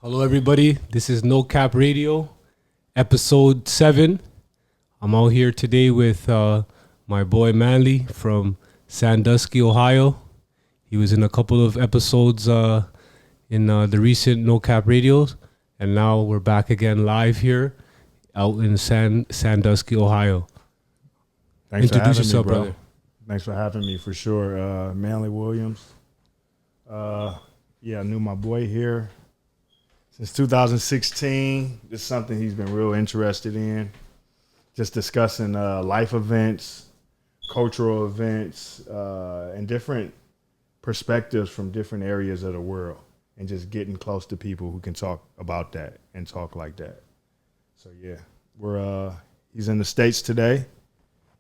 Hello, everybody. This is No Cap Radio, episode 7. I'm out here today with my boy Manly from Sandusky, Ohio. He was in a couple of episodes in the recent No Cap Radios, and now we're back again live here out in Sandusky, Ohio. Thanks Introduce for having yourself, me, bro. brother. Thanks for having me, for sure. Manly Williams. I knew my boy here since 2016. This is something he's been real interested in. Just discussing life events, cultural events, and different perspectives from different areas of the world, and just getting close to people who can talk about that and talk like that. So yeah, he's in the States today.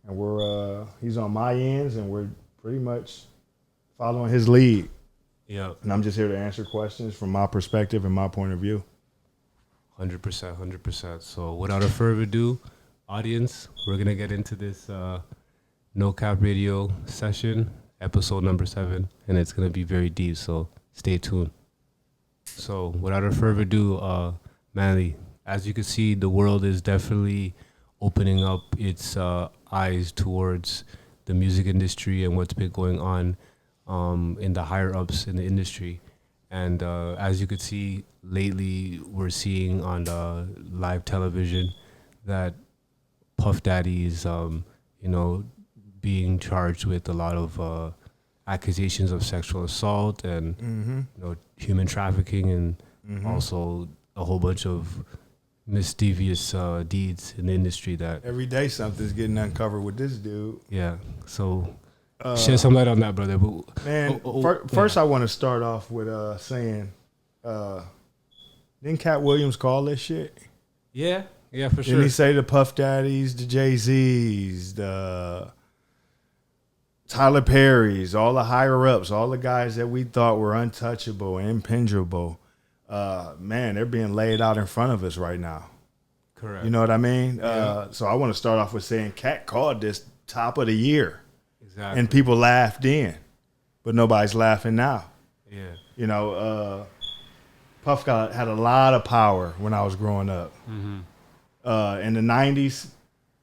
And he's on my ends, and we're pretty much following his lead. Yeah. And I'm just here to answer questions from my perspective and my point of view. 100%. So without a further ado, audience, we're going to get into this No Cap Radio session, episode number 7, and it's going to be very deep, so stay tuned. So without a further ado, Manly, as you can see, the world is definitely opening up its eyes towards the music industry and what's been going on in the higher ups in the industry. And as you could see lately, we're seeing on live television that Puff Daddy is, being charged with a lot of accusations of sexual assault and human trafficking, and also a whole bunch of misdevious deeds in the industry that Every day something's getting uncovered with this dude. Yeah. So shed some light on that, brother. But, Man, first I want to start off with saying, didn't Cat Williams call this shit? Yeah, for sure. Didn't he say the Puff Daddies, the Jay-Z's, the Tyler Perry's, all the higher ups, all the guys that we thought were untouchable and impenetrable, man, they're being laid out in front of us right now. Correct. You know what I mean? Yeah. So I want to start off with saying Cat called this top of the year. Exactly. And people laughed then, but nobody's laughing now. Yeah. You know, Puff had a lot of power when I was growing up. Mm-hmm. In the 90s,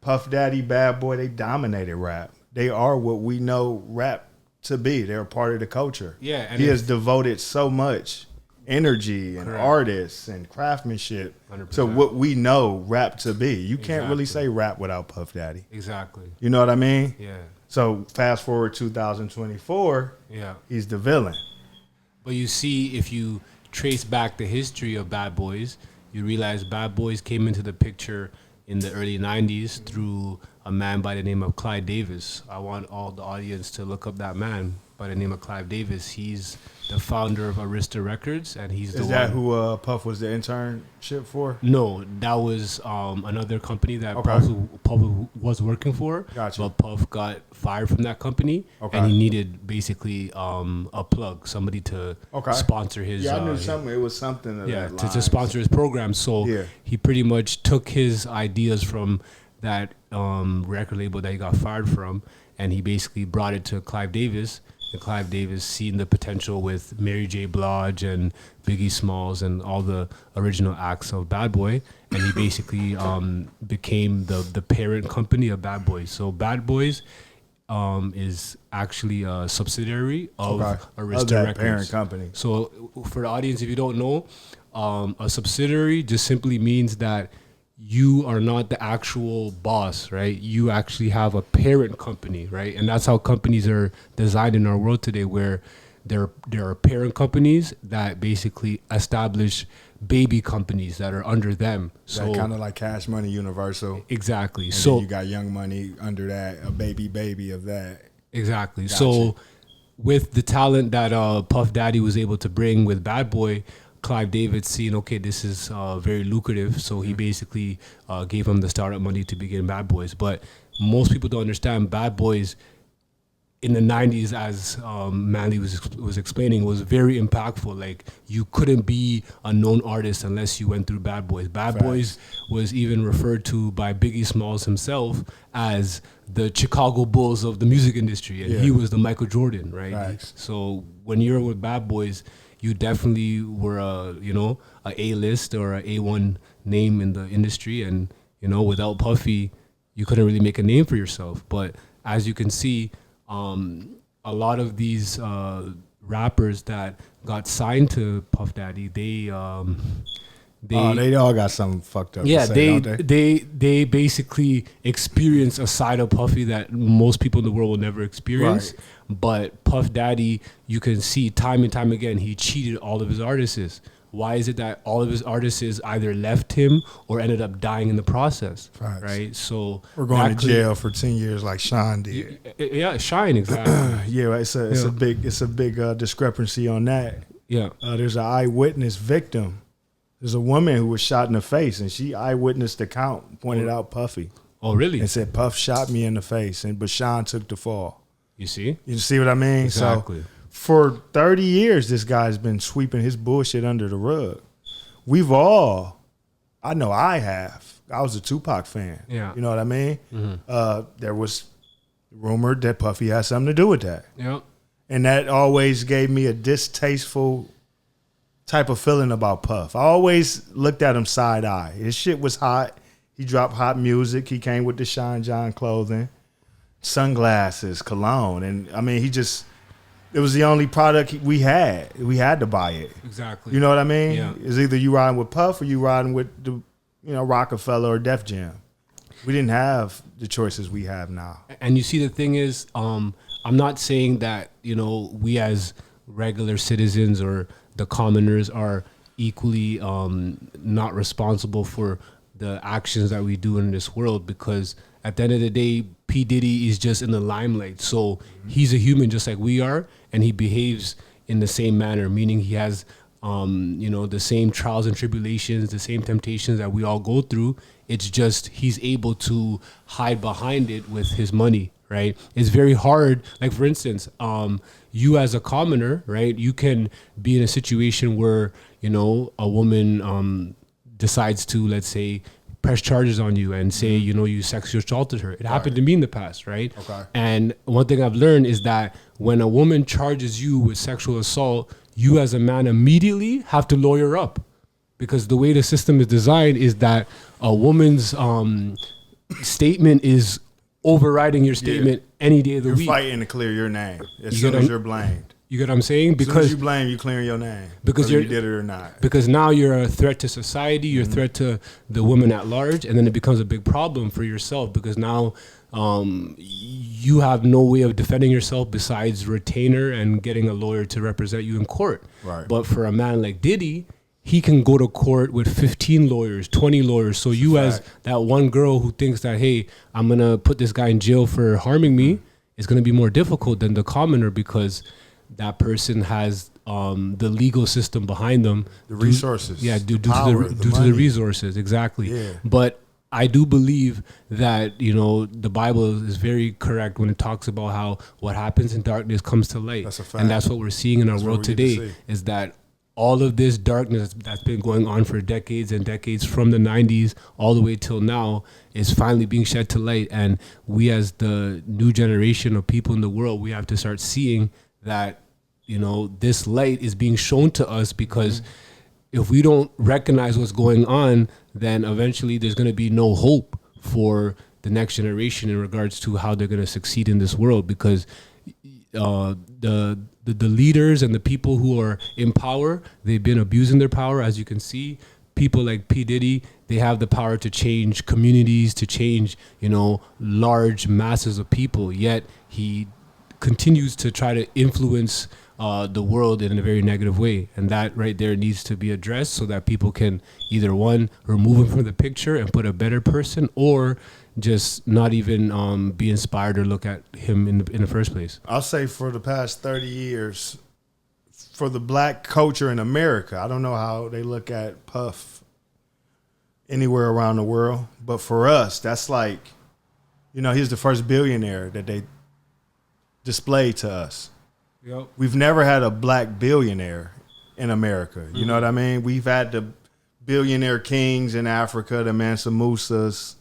Puff Daddy, Bad Boy, they dominated rap. They are what we know rap to be. They're a part of the culture. Yeah. And he has devoted so much energy and Correct. artists and craftsmanship 100%. to what we know rap to be. You can't really Exactly. say rap without Puff Daddy. Exactly. You know what I mean? Yeah. So fast forward 2024, Yeah. he's the villain. But you see, if you trace back the history of Bad Boys, you realize Bad Boys came into the picture in the early 90s through a man by the name of Clive Davis. I want all the audience to look up that man by the name of Clive Davis. He's the founder of Arista Records, and he's the Is one. that who Puff was the internship for? No, that was another company that Okay. Puff was working for. Gotcha. But Puff got fired from that company, Okay. and he needed basically a plug, somebody to Okay. sponsor his. Yeah, I knew something. It was something. Of that to line. sponsor his program. So Yeah. he pretty much took his ideas from that record label that he got fired from, and he basically brought it to Clive Davis. And Clive Davis seen the potential with Mary J. Blige and Biggie Smalls and all the original acts of Bad Boy, and he basically became the parent company of Bad Boys. So Bad Boys is actually a subsidiary of Arista Of that Records. parent company. So for the audience, if you don't know, a subsidiary just simply means that you are not the actual boss, right? You actually have a parent company, right? And that's how companies are designed in our world today, where there are parent companies that basically establish baby companies that are under them. So kind of like Cash Money Universal. exactly. And So then you got Young Money under that, a baby of that. exactly. Gotcha. So with the talent that Puff Daddy was able to bring with Bad Boy, Clive David seen, okay, this is very lucrative, so he basically gave him the startup money to begin Bad Boys. But most people don't understand Bad Boys in the 90s, as Manly was explaining, was very impactful. Like, you couldn't be a known artist unless you went through Bad Boys. Bad Facts. Boys was even referred to by Biggie Smalls himself as the Chicago Bulls of the music industry, and he was the Michael Jordan, right? Facts. So when you're with Bad Boys, you definitely were a A-list or a A1 name in the industry, and without Puffy, you couldn't really make a name for yourself. But as you can see, a lot of these rappers that got signed to Puff Daddy, they all got something fucked up. Yeah, to say, don't they basically experience a side of Puffy that most people in the world will never experience. Right. But Puff Daddy, you can see time and time again, he cheated all of his artists. Why is it that all of his artists either left him or ended up dying in the process? Facts. Right? So we're going to jail for 10 years like Sean did. Yeah, Shine, exactly. Yeah, it's a big discrepancy on that. Yeah. There's an eyewitness victim. There's a woman who was shot in the face, and she eyewitnessed account, pointed out Puffy. Oh, really? And said, Puff shot me in the face, but Sean took the fall. You see? You see what I mean? Exactly. So for 30 years, this guy's been sweeping his bullshit under the rug. I know I have. I was a Tupac fan. Yeah. You know what I mean? Mm-hmm. There was rumored that Puffy had something to do with that. Yep. And that always gave me a distasteful type of feeling about Puff. I always looked at him side eye. His shit was hot. He dropped hot music. He came with the Shine John clothing, sunglasses, cologne. And I mean, it was the only product we had. We had to buy it. Exactly. You know what I mean? Yeah. It's either you riding with Puff or you riding with the, Rockefeller or Def Jam. We didn't have the choices we have now. And you see, the thing is, I'm not saying that, we as regular citizens or the commoners are equally not responsible for the actions that we do in this world, because at the end of the day, P. Diddy is just in the limelight. So he's a human just like we are, and he behaves in the same manner, meaning he has the same trials and tribulations, the same temptations that we all go through. It's just he's able to hide behind it with his money, right? It's very hard. Like, for instance, you as a commoner, right, you can be in a situation where, a woman decides to, let's say, press charges on you and say, you sexually assaulted her. It happened to me in the past, right? Okay. And one thing I've learned is that when a woman charges you with sexual assault, you as a man immediately have to lawyer up, because the way the system is designed is that a woman's statement is overriding your statement any day of the week. You're fighting to clear your name as soon as you're blamed. You get what I'm saying? Because as soon as you blame, you clearing your name. Because whether you did it or not. Because now you're a threat to society, you're a threat to the women at large, and then it becomes a big problem for yourself, because now you have no way of defending yourself besides retainer and getting a lawyer to represent you in court. Right. But for a man like Diddy, he can go to court with 15 lawyers, 20 lawyers. So you, as that one girl who thinks that, hey, I'm going to put this guy in jail for harming me, it's going to be more difficult than the commoner, because that person has the legal system behind them. The resources. Due to the resources, exactly. Yeah. But I do believe that, the Bible is very correct when it talks about how what happens in darkness comes to light. That's a fact. And that's what we're seeing in our world today, is that all of this darkness that's been going on for decades and decades, from the 90s all the way till now, is finally being shed to light. And we, as the new generation of people in the world, we have to start seeing that, this light is being shown to us, because if we don't recognize what's going on, then eventually there's going to be no hope for the next generation in regards to how they're going to succeed in this world, because the leaders and the people who are in power, they've been abusing their power. As you can see, people like P. Diddy, they have the power to change communities, to change, large masses of people, yet he continues to try to influence the world in a very negative way. And that right there needs to be addressed, so that people can either, one, remove him from the picture and put a better person, or just not even be inspired or look at him in the first place. I'll say for the past 30 years, for the black culture in America, I don't know how they look at Puff anywhere around the world, but for us, that's like, he's the first billionaire that they displayed to us. Yep. We've never had a black billionaire in America. You know what I mean? We've had the billionaire kings in Africa, the Mansa Musas,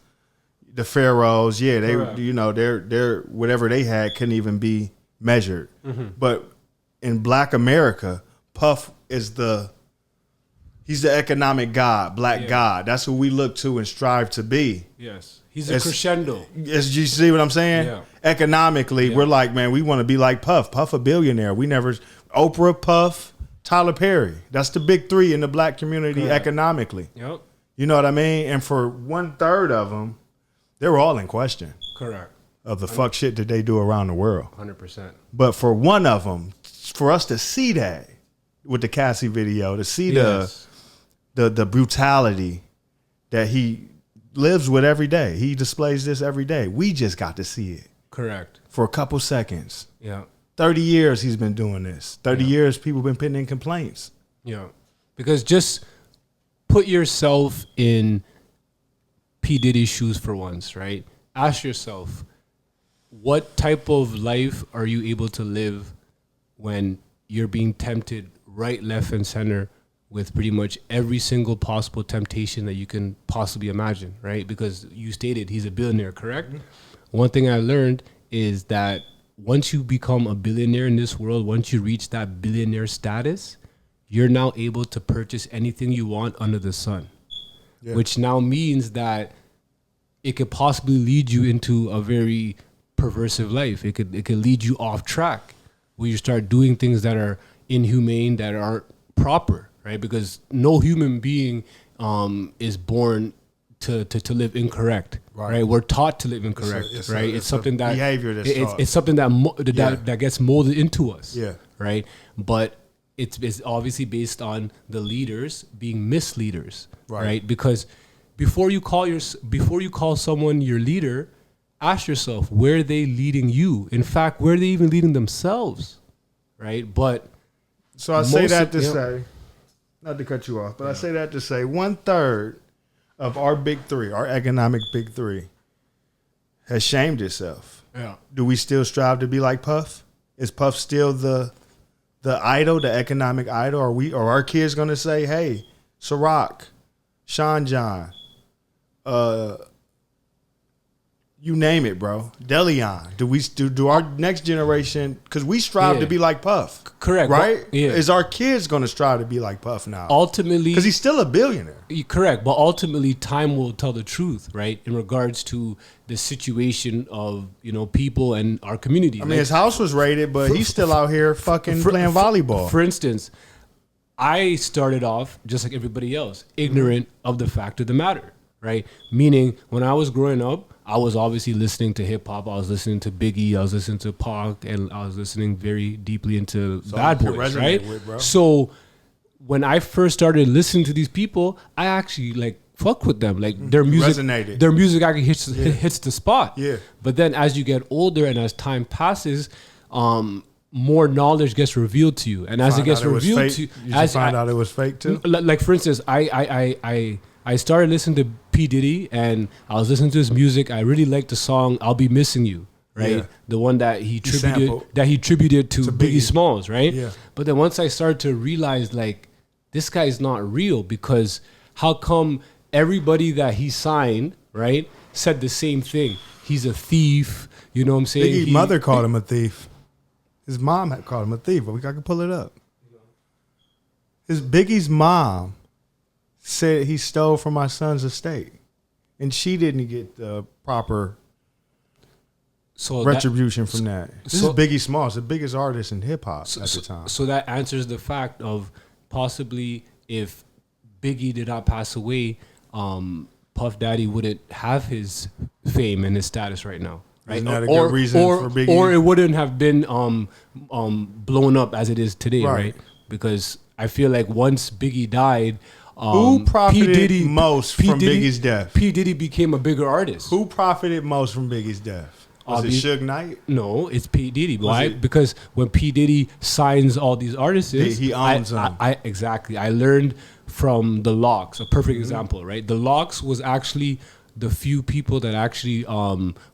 the pharaohs. Yeah, they, they're whatever they had couldn't even be measured. But in black America, Puff is he's the economic god, black god. That's who we look to and strive to be. Yes. He's a crescendo. You see what I'm saying? Yeah. Economically, we're like, man, we want to be like Puff. Puff a billionaire. Oprah, Puff, Tyler Perry. That's the big three in the black community economically. Yep. You know what I mean? And for 1/3 of them, they were all in question. Correct. Of the fuck shit that they do around the world. 100%. But for one of them, for us to see that with the Cassie video, to see the brutality that he lives with every day. He displays this every day. We just got to see it. Correct. For a couple seconds. Yeah. 30 years he's been doing this. 30 years people been putting in complaints. Yeah. Because just put yourself in P. Diddy's shoes for once, right? Ask yourself, what type of life are you able to live when you're being tempted right, left, and center with pretty much every single possible temptation that you can possibly imagine, right? Because you stated he's a billionaire, correct? Mm-hmm. One thing I learned is that once you become a billionaire in this world, once you reach that billionaire status, you're now able to purchase anything you want under the sun, which now means that it could possibly lead you into a very perversive life. It could lead you off track where you start doing things that are inhumane, that aren't proper, right? Because no human being is born to live incorrect, right? We're taught to live incorrect, right? It's something that behavior that's it's something that gets molded into us, right? But it's obviously based on the leaders being misleaders, right? Because before you call someone your leader, ask yourself, where are they leading you? In fact, where are they even leading themselves, right? But so I say that to say, not to cut you off, but I say that to say 1/3 of our big three, our economic big three, has shamed itself. Yeah. Do we still strive to be like Puff? Is Puff still the idol, the economic idol? Are our kids gonna say, hey, Ciroc, Sean John, you name it, bro. Deleon. Do our next generation, because we strive to be like Puff. Correct. Right? But, is our kids going to strive to be like Puff now? Ultimately. Because he's still a billionaire. Correct. But ultimately, time will tell the truth, right? In regards to the situation of, people and our community. I mean, his house was raided, but he's still out here fucking playing volleyball. For instance, I started off, just like everybody else, ignorant of the fact of the matter, right? Meaning, when I was growing up, I was obviously listening to hip hop. I was listening to Biggie. I was listening to Pac, and I was listening very deeply into Bad Boys, right? So when I first started listening to these people, I actually fuck with them. Like their music resonated. Their music actually hits the spot. Yeah. But then as you get older and as time passes, more knowledge gets revealed to you, and as it gets revealed to you, you find out it was fake too. Like for instance, I started listening to P. Diddy, and I was listening to his music. I really liked the song "I'll Be Missing You," right? Yeah. The one that he tributed to Biggie Smalls, right? Yeah. But then once I started to realize, this guy is not real, because how come everybody that he signed, right, said the same thing? He's a thief. You know what I'm saying? Biggie's mother called him a thief. His mom had called him a thief. I can pull it up. Biggie's mom said he stole from my son's estate, and she didn't get the proper retribution from that. This is Biggie Smalls, the biggest artist in hip hop at the time. So that answers the fact of possibly if Biggie did not pass away, Puff Daddy wouldn't have his fame and his status right now. Right? Isn't that a good reason for Biggie? Or it wouldn't have been blown up as it is today, right? Because I feel like once Biggie died, who profited most from Biggie's death? P. Diddy became a bigger artist. Who profited most from Biggie's death? Was it Suge Knight? No, it's P. Diddy. Why? Because when P. Diddy signs all these artists, he owns them. Exactly. I learned from the Lox, a perfect example, right? The Lox was actually the few people that actually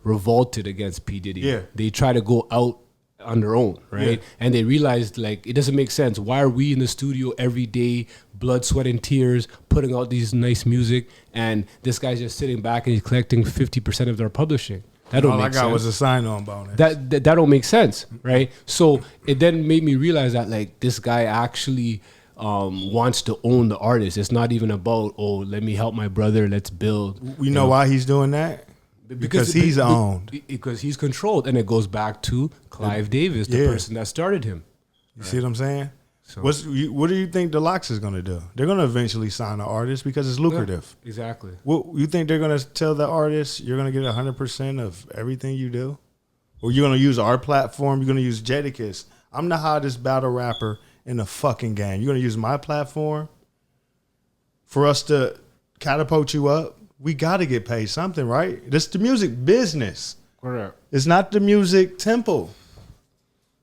revolted against P. Diddy. Yeah. They tried to go out on their own, right? Yeah. And they realized it doesn't make sense. Why are we in the studio every day, blood, sweat, and tears, putting out these nice music, and this guy's just sitting back and he's collecting 50% of their publishing? That don't make sense. All I got was a sign-on bonus. That don't make sense, right? So it then made me realize that this guy actually wants to own the artist. It's not even about, oh, let me help my brother, let's build. You know why he's doing that? Because he's owned. Because he's controlled, and it goes back to Clive Davis, the person that started him. You see what I'm saying? So, what do you think Deluxe is going to do? They're going to eventually sign an artist because it's lucrative. Yeah, exactly. What you think they're going to tell the artist you're going to get 100% of everything you do? Or you're going to use our platform? You're going to use Jadakiss? I'm the hottest battle rapper in the fucking game. You're going to use my platform for us to catapult you up? We got to get paid something, right? This is the music business. Correct. It's not the music temple.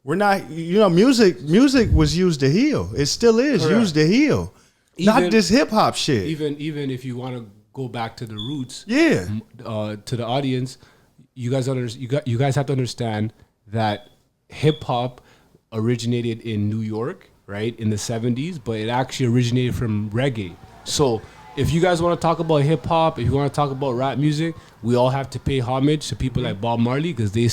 We're not, music was used to heal. It still is used to heal. Not this hip hop shit. Even if you want to go back to the roots, to the audience, you guys have to understand that hip hop originated in New York, right, in the 70s, but it actually originated from reggae. So if you guys want to talk about hip hop, if you want to talk about rap music, we all have to pay homage to people like Bob Marley because they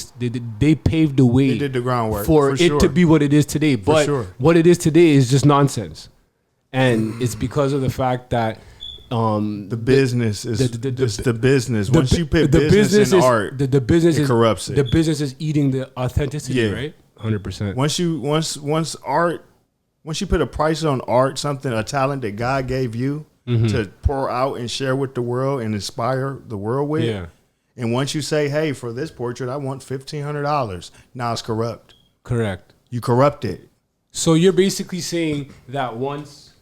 paved the way. They did the groundwork for it to be what it is today. But what it is today is just nonsense, and it's because of the fact that the business is the business. Once you put business in art, the business it corrupts it. The business is eating the authenticity, right? 100%. Once you put a price on art, something, a talent that God gave you. To pour out and share with the world and inspire the world with. Yeah. And once you say, hey, for this portrait, I want $1,500. Now it's corrupt. Correct. You corrupt it. So you're basically saying that once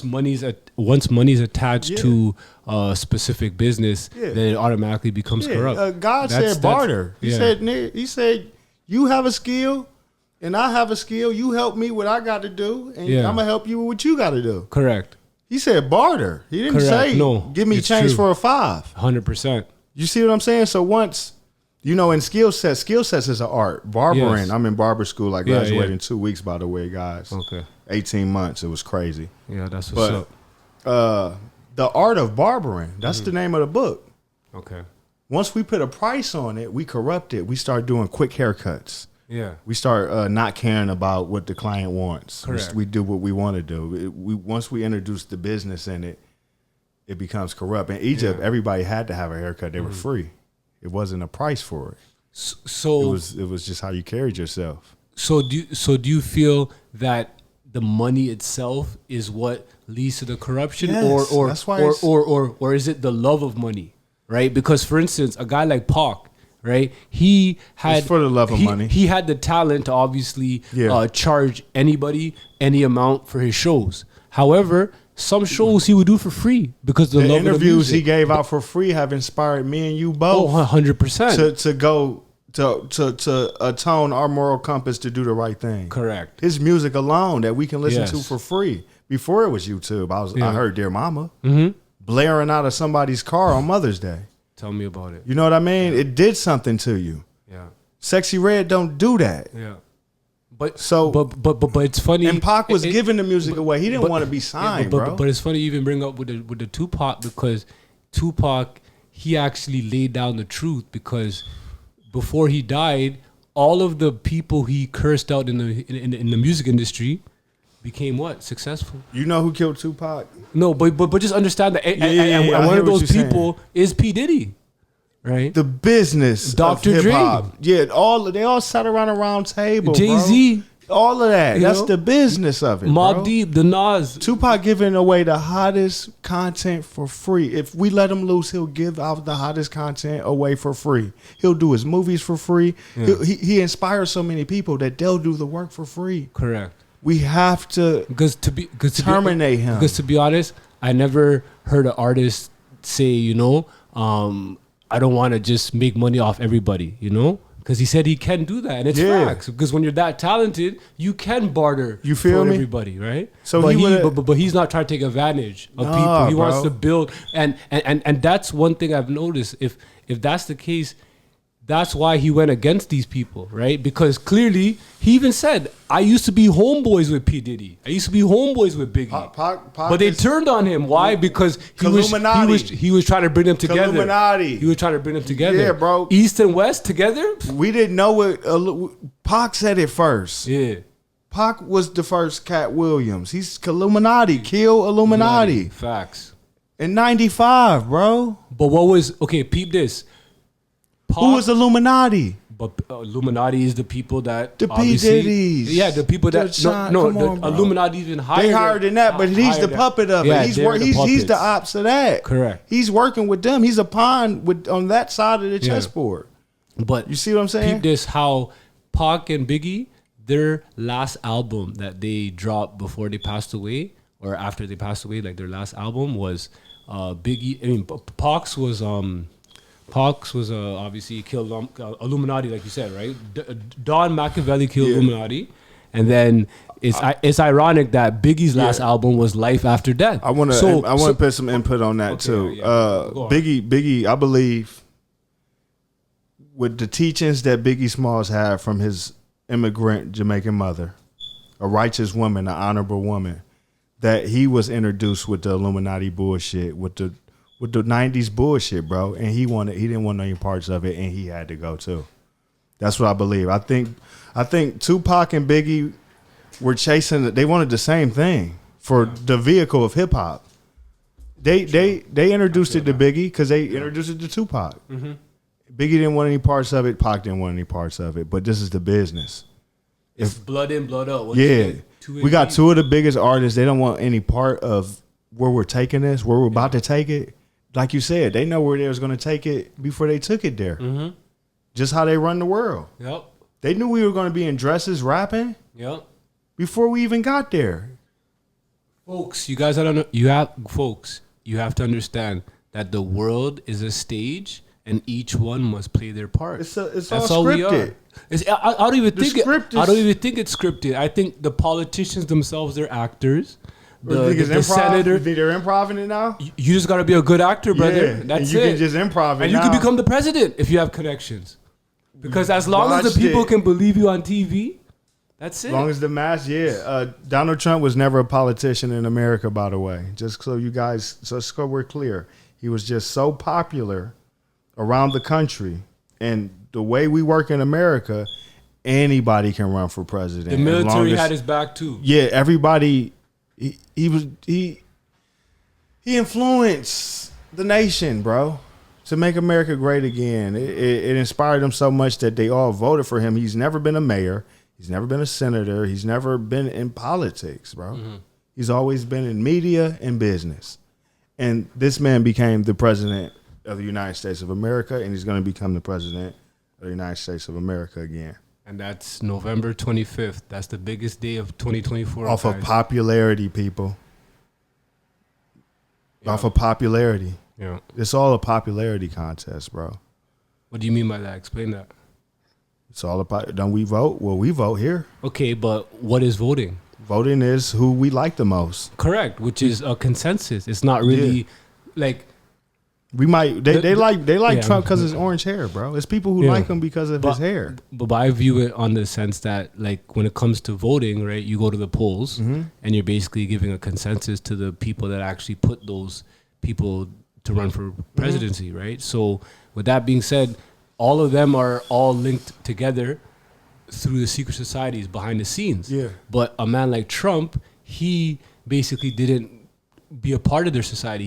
money's attached to a specific business, then it automatically becomes corrupt. God said barter. He said, you have a skill and I have a skill. You help me what I got to do, and I'm gonna help you with what you got to do. Correct. He said barter. He didn't say, give me change for a 5. 100%. You see what I'm saying? So once, in skill sets is an art. Barbering. I'm in barber school. I graduated in 2 weeks, by the way, guys. Okay. 18 months. It was crazy. Yeah, that's what's up. The art of barbering, that's the name of the book. Okay. Once we put a price on it, we corrupt it. We start doing quick haircuts. Yeah. We start not caring about what the client wants. Correct. We do what we want to do. Once we introduce the business in it, it becomes corrupt. In Egypt, everybody had to have a haircut. They were free. It wasn't a price for it. So it was just how you carried yourself. So do you feel that the money itself is what leads to the corruption, yes, or is it the love of money, right? Because for instance, a guy like Pac, right? He had it's for the love of money. He had the talent to obviously charge anybody any amount for his shows. However, some shows he would do for free because the love of the interviews music. he gave out for free have inspired me and you both. 100%. To go to atone our moral compass to do the right thing. Correct. His music alone that we can listen to for free. Before it was YouTube, I heard Dear Mama blaring out of somebody's car on Mother's Day. Tell me about it. You know what I mean? It did something to you. Yeah. Sexy Red don't do that. Yeah. But it's funny. And Pac was giving the music away. He didn't want to be signed, bro. But it's funny you even bring up with the Tupac, because Tupac, he actually laid down the truth, because before he died, all of the people he cursed out in the music industry became what? Successful. You know who killed Tupac? No, but just understand that. And one of those people is P. Diddy, right? The business, Dr. of Dre. hip-hop. Yeah, they all sat around a round table. Jay-Z. Bro. All of that. That's the business of it. Mobb Deep, the Nas. Tupac giving away the hottest content for free. If we let him loose, he'll give out the hottest content away for free. He'll do his movies for free. Yeah. He inspires so many people that they'll do the work for free. Correct. We have to terminate him. Because to be honest, I never heard an artist say, I don't want to just make money off everybody, Because he said he can do that, and it's facts. Because when you're that talented, you can barter for everybody, right? So but he's not trying to take advantage of people. He wants to build, and that's one thing I've noticed. If that's the case, that's why he went against these people, right? Because clearly, he even said, I used to be homeboys with P. Diddy. I used to be homeboys with Biggie. Pac but they turned on him. Why? Because he was trying to bring them together. Illuminati. He was trying to bring them together. Yeah, bro. East and West together? We didn't know it. Pac said it first. Yeah. Pac was the first Cat Williams. He's Illuminati. Kill Illuminati. Facts. In 95, bro. But what was... Okay, peep this. Who was Illuminati? But Illuminati is the people that... The P. Diddy's. Yeah, the people that... Illuminati even higher. They higher than that, but he's the puppet of it. He's the ops of that. Correct. He's working with them. He's a pawn on that side of the chessboard. But you see what I'm saying? Peep this, how Pac and Biggie, their last album that they dropped before they passed away, or after they passed away, like their last album was Pac's was obviously killed Illuminati, like you said, right? Don Machiavelli killed Illuminati, and then it's ironic that Biggie's last album was Life After Death. I want to put some input on that too. Biggie, I believe, with the teachings that Biggie Smalls had from his immigrant Jamaican mother, a righteous woman, an honorable woman, that he was introduced with the Illuminati bullshit, with the 90s bullshit, bro. And he didn't want any parts of it, and he had to go too. That's what I believe. I think Tupac and Biggie were they wanted the same thing for the vehicle of hip hop. They introduced it to Biggie because they introduced it to Tupac. Mm-hmm. Biggie didn't want any parts of it. Pac didn't want any parts of it. But this is the business. It's blood in, blood out. We got two of the biggest artists. They don't want any part of where we're taking this, where we're about to take it. Like you said, they know where they was going to take it before they took it there. Mm-hmm. Just how they run the world. Yep. They knew we were going to be in dresses rapping. Yep. Before we even got there. Folks, you have to understand that the world is a stage, and each one must play their part. It's all scripted. I don't even think it's scripted. I think the politicians themselves, they're actors. The senator. You think they're improv it now? You just got to be a good actor, brother. Yeah, that's you it. Can just improv it and you can become the president if you have connections. Because as long as the people can believe you on TV, that's it. As long as the mass, Donald Trump was never a politician in America, by the way. Just so we're clear. He was just so popular around the country. And the way we work in America, anybody can run for president. The military had his back too. Yeah, everybody. He influenced the nation, bro, to make America great again. It inspired them so much that they all voted for him. He's never been a mayor. He's never been a senator. He's never been in politics, bro. Mm-hmm. He's always been in media and business. And this man became the president of the United States of America, and he's going to become the president of the United States of America again. And that's November 25th. That's the biggest day of 2024. Off of popularity, people. Yeah. Off of popularity. Yeah. It's all a popularity contest, bro. What do you mean by that? Explain that. It's all about, don't we vote? Well, we vote here. Okay, but what is voting? Voting is who we like the most. Correct, which is a consensus. It's not really like... We might they like Trump because his orange hair, bro. It's people who like him because of his hair. But I view it on the sense that, like, when it comes to voting, right, you go to the polls and you're basically giving a consensus to the people that actually put those people to run for presidency, right? So with that being said, all of them are all linked together through the secret societies behind the scenes. Yeah. But a man like Trump, he basically didn't be a part of their society.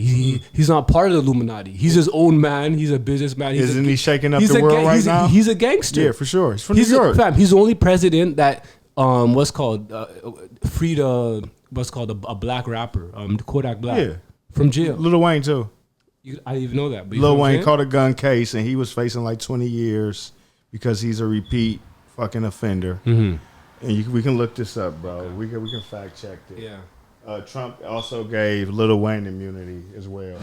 He's not part of the Illuminati. He's his own man. He's a businessman. Isn't he shaking up the world right now? He's a gangster. Yeah, for sure. He's from New York. He's the only president that freed a black rapper, Kodak Black, from jail. Lil Wayne too. I didn't even know that. But Lil Wayne caught a gun case and he was facing like 20 years because he's a repeat fucking offender. Mm-hmm. And we can look this up, bro. Okay. We can fact check this. Yeah. Trump also gave Lil Wayne immunity as well.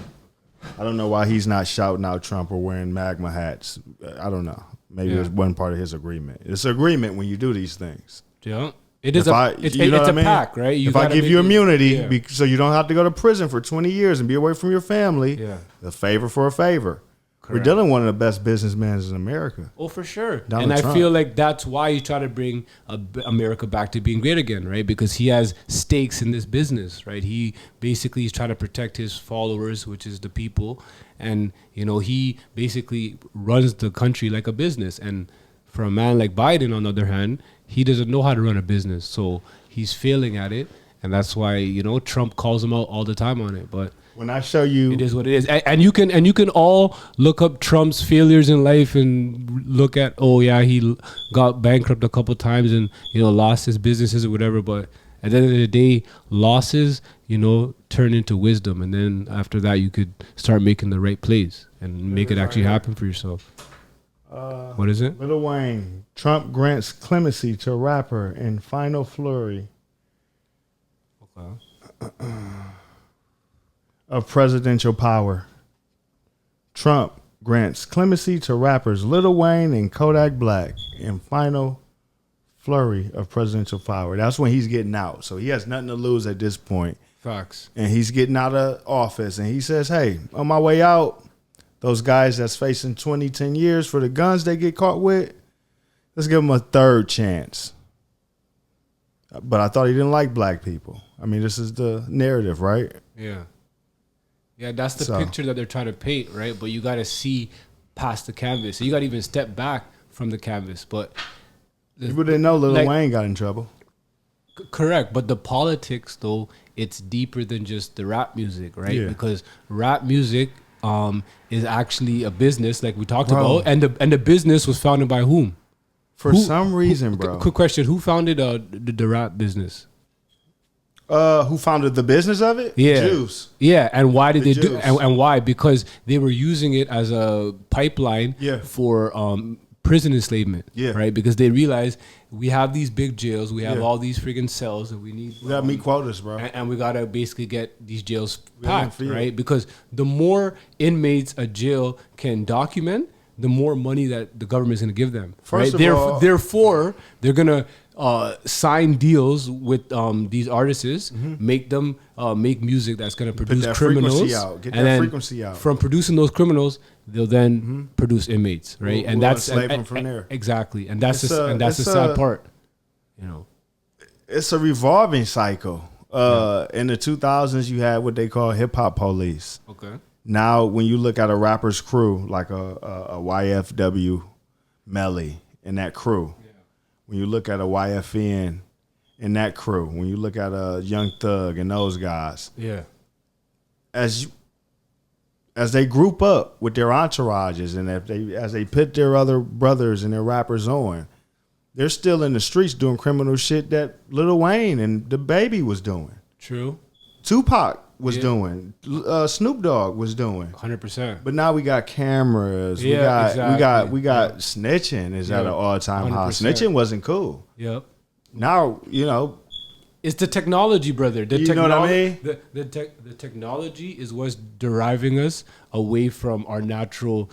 I don't know why he's not shouting out Trump or wearing magma hats. I don't know. Maybe it was one part of his agreement. It's an agreement when you do these things. Yeah. It is it's a pact, right? If I give you immunity so you don't have to go to prison for 20 years and be away from your family, a favor for a favor. Correct. We're dealing with one of the best businessmen in America. Oh, for sure. Donald Trump. I feel like that's why you try to bring America back to being great again, right? Because he has stakes in this business, right? He basically is trying to protect his followers, which is the people. And, he basically runs the country like a business. And for a man like Biden, on the other hand, he doesn't know how to run a business, so he's failing at it, and that's why, you know, Trump calls him out all the time on it. But when I show you, it is what it is, and you can all look up Trump's failures in life and look at, oh yeah, he got bankrupt a couple times and, you know, lost his businesses or whatever. But at the end of the day, losses, you know, turn into wisdom, and then after that, you could start making the right plays and make it actually happen for yourself. What is it? Lil Wayne, Trump grants clemency to rapper in final flurry of presidential power. Trump grants clemency to rappers Lil Wayne and Kodak Black in final flurry of presidential power. That's when he's getting out. So he has nothing to lose at this point. Facts. And he's getting out of office. And he says, hey, on my way out, those guys that's facing 20, 10 years for the guns they get caught with, let's give them a third chance. But I thought he didn't like black people. I mean, this is the narrative, right? Yeah. Yeah, that's the picture that they're trying to paint, right? But you got to see past the canvas. So you got to even step back from the canvas. But people didn't know Lil Wayne got in trouble. Correct. But the politics, though, it's deeper than just the rap music, right? Yeah. Because rap music is actually a business, like we talked about, and the business was founded by whom? For some reason, bro. Quick question: who founded the rap business? Who founded the business of it? Yeah, Jews. Yeah, and why did The they do? Jews. And why? Because they were using it as a pipeline for prison enslavement. Yeah, right. Because they realized we have these big jails, we have all these friggin' cells, and we gotta meet quotas, bro. And we gotta basically get these jails packed, right? Because the more inmates a jail can document, the more money that the government is going to give them. First right? of all, therefore, they're going to sign deals with these artists, make them make music that's going to produce criminals. Get that frequency out. From producing those criminals, they'll then produce inmates, right? We'll enslave them from there. Exactly, and that's the sad part. You know, it's a revolving cycle. In the 2000s, you had what they call hip hop police. Okay. Now, when you look at a rapper's crew, like a YFW Melly and that crew, when you look at a YFN and that crew, when you look at a Young Thug and those guys, as they group up with their entourages and as they put their other brothers and their rappers on, they're still in the streets doing criminal shit that Lil Wayne and the Baby was doing. True. Tupac was doing, Snoop Dogg was doing, 100%. But now we got cameras. We got snitching is at an all-time high. Snitching wasn't cool. Yep. Now it's the technology, brother. You know what I mean? The technology is what's deriving us away from our natural,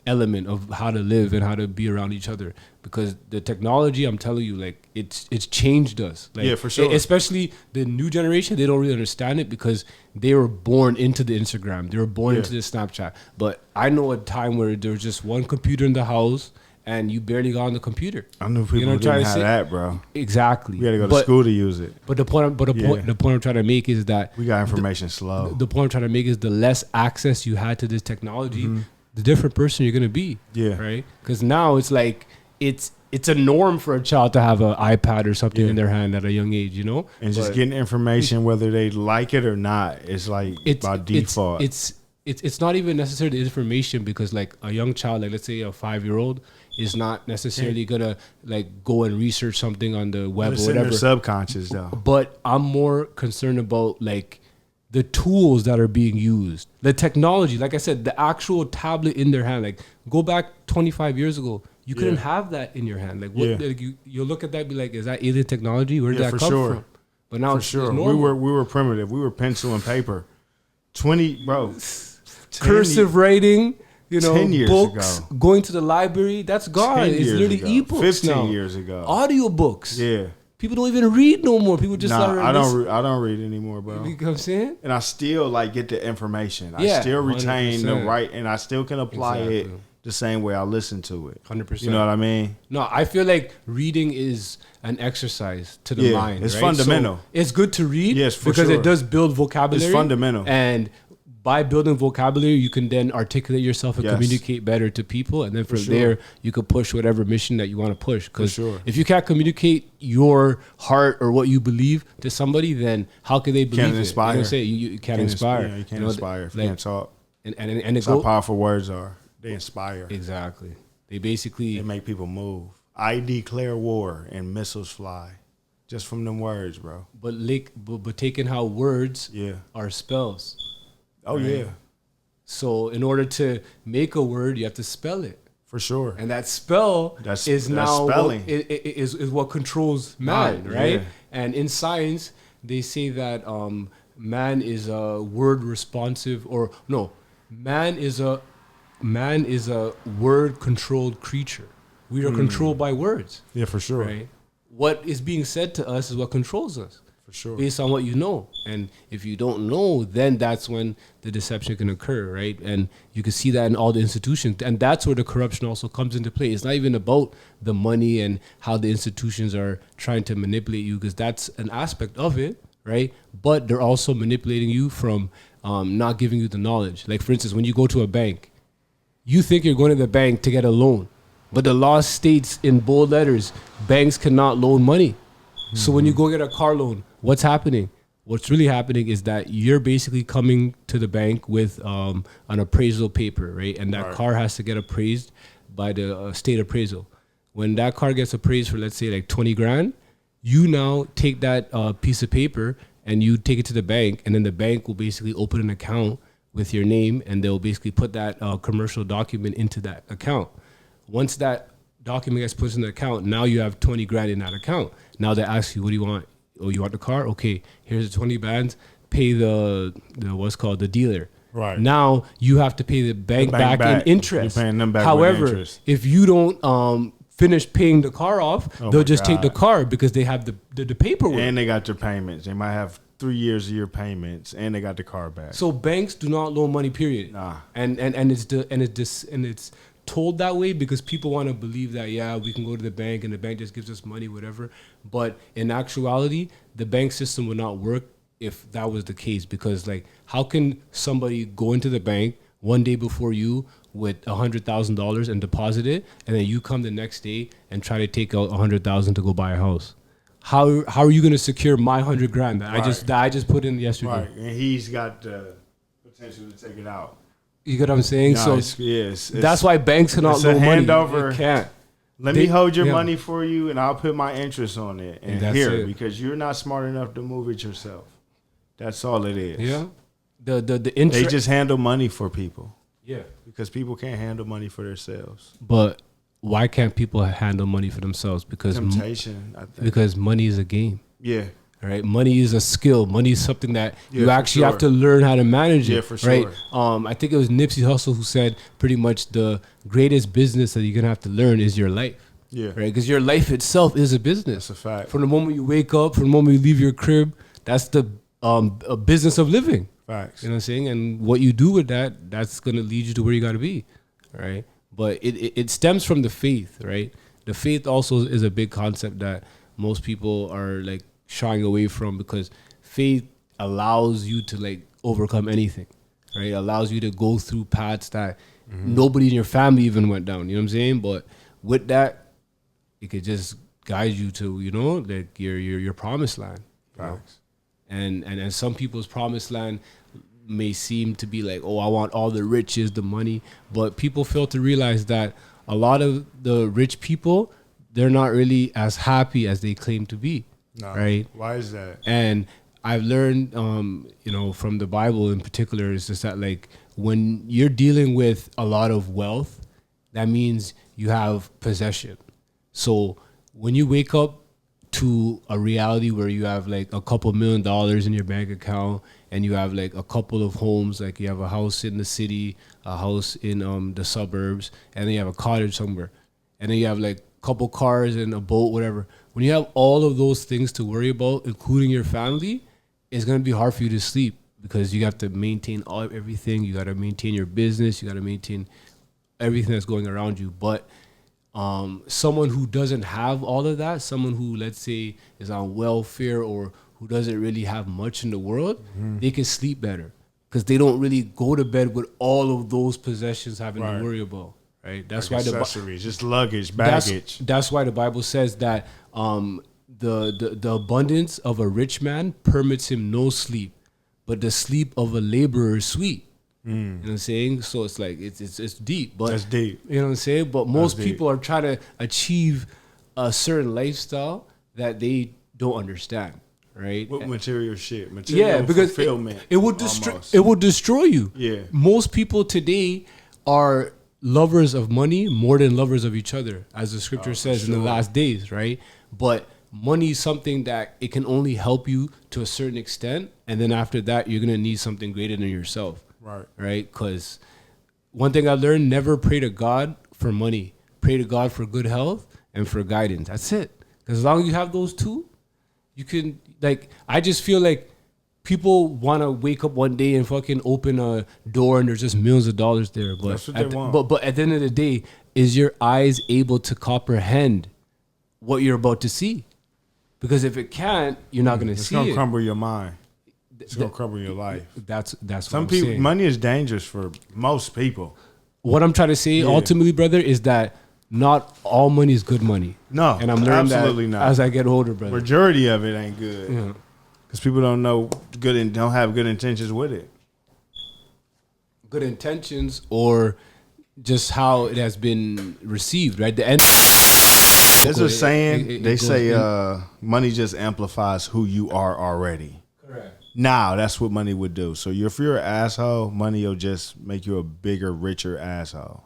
element of how to live and how to be around each other. Because the technology, I'm telling you, like it's changed us. Like, for sure. Especially the new generation, they don't really understand it because they were born into the Instagram. They were born into the Snapchat. But I know a time where there was just one computer in the house and you barely got on the computer. I knew people didn't have that, bro. Exactly. We had to go to school to use it. But the point I'm trying to make is that we got information slow. The point I'm trying to make is the less access you had to this technology, the different person you're gonna be. Yeah. Right. Because now it's like it's a norm for a child to have an iPad or something in their hand at a young age, and just getting information whether they like it or not. It's like by default. It's not even necessarily the information because like a young child, like let's say a 5-year-old, is not necessarily gonna like go and research something on the web or whatever. Their subconscious though. But I'm more concerned about like the tools that are being used, the technology. Like I said, the actual tablet in their hand. Like go back 25 years ago, you couldn't have that in your hand. Like what? Like, you look at that, and be like, is that alien technology? Where did that come from? But now it's normal. We were primitive. We were pencil and paper. 20 bro. Cursive writing. 10 years books, ago. Going to the library, that's gone. It's literally ebooks 15 now. years ago. Audiobooks. Yeah. People don't even read no more. People just I don't read anymore, bro. You know what I'm saying? And I still get the information. I still retain 100%. The right, and I still can apply it the same way I listen to it. 100%. You know what I mean? No, I feel like reading is an exercise to the mind. It's right? fundamental. So it's good to read because it does build vocabulary. It's fundamental. by building vocabulary, you can then articulate yourself and Yes. communicate better to people. And then from sure. there, you could push whatever mission that you want to push. Because sure. if you can't communicate your heart or what you believe to somebody, then how can they believe Can't it? inspire. You know what I'm saying? You can't inspire. Yeah, you can't know, inspire if you like, can't talk. And it That's how go, powerful words are. They inspire. exactly. They basically They make people move. I declare war and missiles fly. Just from them words, bro. but taking how words Yeah. are spells. Oh, Right. yeah. So in order to make a word, you have to spell it. For sure. And that spell That's now spelling. is what controls man, Mind, right? yeah. And in science, they say that man is a word responsive, or no, man is a word controlled creature. We are controlled by words, Yeah, for sure. right? What is being said to us is what controls us, For sure. based on what you know. And if you don't know, then that's when the deception can occur, right? And you can see that in all the institutions. And that's where the corruption also comes into play. It's not even about the money and how the institutions are trying to manipulate you, because that's an aspect of it, right? But they're also manipulating you from not giving you the knowledge. Like, for instance, when you go to a bank, you think you're going to the bank to get a loan, but the law states in bold letters, banks cannot loan money. So when you go get a car loan, what's happening? What's really happening is that you're basically coming to the bank with an appraisal paper, right? And that Right. car has to get appraised by the state appraisal. When that car gets appraised for, let's say, like 20 grand, you now take that piece of paper and you take it to the bank, and then the bank will basically open an account with your name, and they'll basically put that commercial document into that account. Once that document gets put in the account, now you have 20 grand in that account. Now they ask you, what do you want? Oh, you want the car? Okay, here's the 20 bands. Pay the what's called the dealer. Right. Now you have to pay the bank, back in interest. You're paying them back with However, interest. if you don't finish paying the car off, Oh they'll my just take the God. car because they have the paperwork. And they got your payments. They might have 3 years of your payments, and they got the car back. So banks do not loan money, period. Nah. And it's told that way because people want to believe that, yeah, we can go to the bank and the bank just gives us money, whatever. But in actuality, the bank system would not work if that was the case, because like, how can somebody go into the bank one day before you with $100,000 and deposit it, and then you come the next day and try to take out $100,000 to go buy a house? How are you going to secure my $100 grand that I just put in yesterday? Right. And he's got the potential to take it out. You get what I'm saying? Nah, So it's that's why banks cannot it's a loan money. handover. They can't. Let They- me hold your yeah. money for you, and I'll put my interest on it. And that's here, it. because you're not smart enough to move it yourself. That's all it is. Yeah. The They interest. just handle money for people Yeah. because people can't handle money for themselves. But why can't people handle money for themselves? Because Temptation, I think. because money is a game. Yeah. All right, money is a skill. Money is something that Yeah, you for actually have to sure. learn how to manage it. Yeah, for Right. sure. I think it was Nipsey Hussle who said pretty much the greatest business that you're gonna have to learn is your life. Yeah. Right, because your life itself is a business. That's a fact. From the moment you wake up, from the moment you leave your crib, that's the a business of living. Facts. You know what I'm saying? And what you do with that, that's gonna lead you to where you gotta be, right? But it stems from the faith, right? The faith also is a big concept that most people are like shying away from, because faith allows you to like overcome anything, right? It allows you to go through paths that nobody in your family even went down. You know what I'm saying? But with that, it could just guide you to, you know, like your promised land. You know? Facts. And some people's promised land may seem to be like, oh, I want all the riches, the money, but people fail to realize that a lot of the rich people, they're not really as happy as they claim to be, No. right? Why is that? And I've learned, you know, from the Bible in particular, is just that like when you're dealing with a lot of wealth, that means you have possession. So when you wake up to a reality where you have like a couple $1 million in your bank account, and you have like a couple of homes, like you have a house in the city, a house in the suburbs, and then you have a cottage somewhere, and then you have like a couple cars and a boat, whatever. When you have all of those things to worry about, including your family, it's gonna be hard for you to sleep, because you have to maintain everything. You got to maintain your business. You got to maintain everything that's going around you. But someone who doesn't have all of that, someone who, let's say, is on welfare or who doesn't really have much in the world, they can sleep better, because they don't really go to bed with all of those possessions having Right. to worry about. Right. That's Like why accessories, just luggage, baggage. That's why the Bible says that the abundance of a rich man permits him no sleep, but the sleep of a laborer is sweet. You know what I'm saying? So it's like it's deep, but That's deep. You know what I'm saying? But most That's deep. people are trying to achieve a certain lifestyle that they don't understand, right? With material shit, material Because fulfillment. it would destroy you. Yeah. Most people today are lovers of money more than lovers of each other, as the scripture says in the last days, right? But money is something that it can only help you to a certain extent, and then after that, you're gonna need something greater than yourself, right? Because one thing I learned: never pray to God for money. Pray to God for good health and for guidance. That's it. Because as long as you have those two, you can, like, I just feel like people want to wake up one day and fucking open a door and there's just millions of dollars there. But That's what they want. But at the end of the day, is your eyes able to comprehend what you're about to see? Because if it can't, you're not going to see it. It's going to crumble your mind. It's going to crumble your life. That's what Some I'm people, saying. money is dangerous for most people. What I'm trying to say ultimately, brother, is that not all money is good money. No, and I'm learning absolutely that not. as I get older, brother. Majority of it ain't good. Yeah. Because people don't know good and don't have good intentions with it. Good intentions or just how it has been received, right? The end. There's a saying, it they goes say in. money just amplifies who you are already. Correct. Now, that's what money would do. So if you're an asshole, money will just make you a bigger, richer asshole.